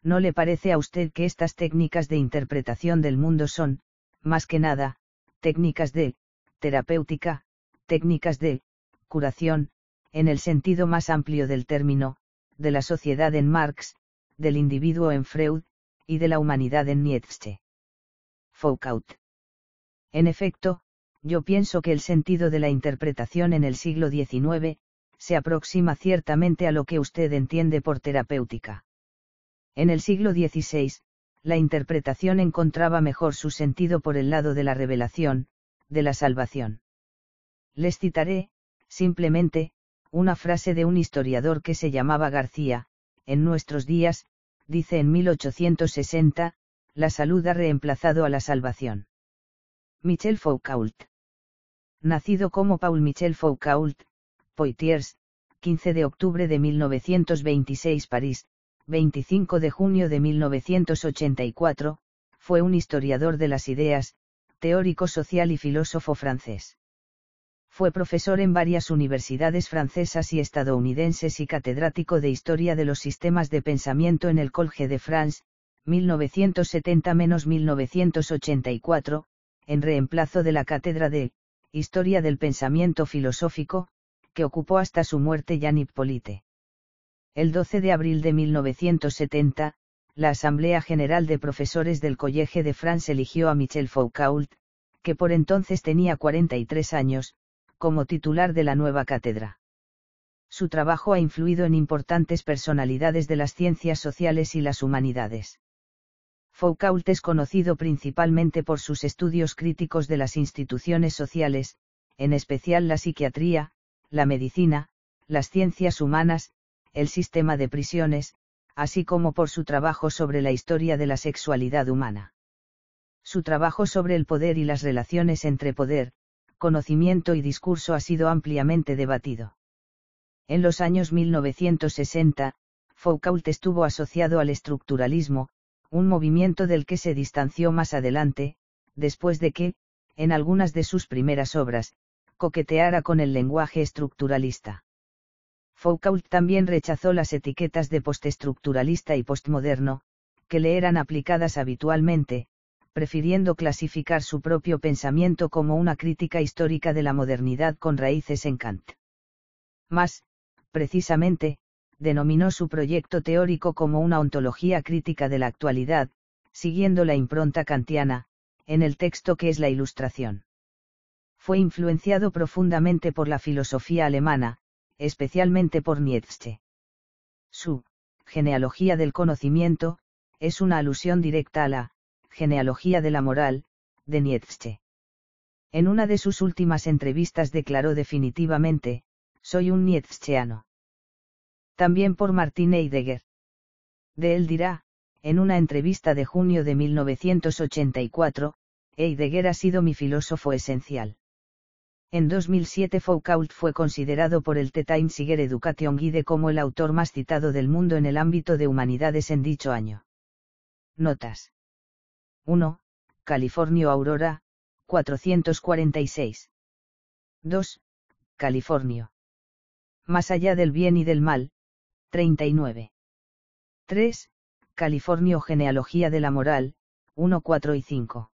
¿No le parece a usted que estas técnicas de interpretación del mundo son, más que nada, técnicas de terapéutica, técnicas de curación, en el sentido más amplio del término, de la sociedad en Marx, del individuo en Freud, y de la humanidad en Nietzsche? Foucault. En efecto, yo pienso que el sentido de la interpretación en el siglo XIX, se aproxima ciertamente a lo que usted entiende por terapéutica. En el siglo XVI, la interpretación encontraba mejor su sentido por el lado de la revelación, de la salvación. Les citaré, simplemente, una frase de un historiador que se llamaba García: en nuestros días, dice en 1860, la salud ha reemplazado a la salvación. Michel Foucault. Nacido como Paul Michel Foucault, Poitiers, 15 de octubre de 1926 París, 25 de junio de 1984, fue un historiador de las ideas, teórico social y filósofo francés. Fue profesor en varias universidades francesas y estadounidenses y catedrático de Historia de los Sistemas de Pensamiento en el Collège de France, 1970-1984, en reemplazo de la cátedra de Historia del Pensamiento Filosófico, que ocupó hasta su muerte Jean Hippolyte. El 12 de abril de 1970, la Asamblea General de Profesores del Collège de France eligió a Michel Foucault, que por entonces tenía 43 años, como titular de la nueva cátedra. Su trabajo ha influido en importantes personalidades de las ciencias sociales y las humanidades. Foucault es conocido principalmente por sus estudios críticos de las instituciones sociales, en especial la psiquiatría, la medicina, las ciencias humanas, el sistema de prisiones, así como por su trabajo sobre la historia de la sexualidad humana. Su trabajo sobre el poder y las relaciones entre poder, conocimiento y discurso ha sido ampliamente debatido. En los años 1960, Foucault estuvo asociado al estructuralismo, un movimiento del que se distanció más adelante, después de que, en algunas de sus primeras obras, coqueteara con el lenguaje estructuralista. Foucault también rechazó las etiquetas de postestructuralista y postmoderno, que le eran aplicadas habitualmente, prefiriendo clasificar su propio pensamiento como una crítica histórica de la modernidad con raíces en Kant. Más, precisamente, denominó su proyecto teórico como una ontología crítica de la actualidad, siguiendo la impronta kantiana, en el texto que es la Ilustración. Fue influenciado profundamente por la filosofía alemana, especialmente por Nietzsche. Su genealogía del conocimiento es una alusión directa a la genealogía de la moral de Nietzsche. En una de sus últimas entrevistas declaró definitivamente: soy un nietzscheano. También por Martin Heidegger. De él dirá, en una entrevista de junio de 1984, Heidegger ha sido mi filósofo esencial. En 2007 Foucault fue considerado por el The Times Higher Education Guide como el autor más citado del mundo en el ámbito de humanidades en dicho año. Notas. 1. Californio Aurora, 446. 2. Californio. Más allá del bien y del mal, 39. 3. Californio Genealogía de la Moral, 1, 4 y 5.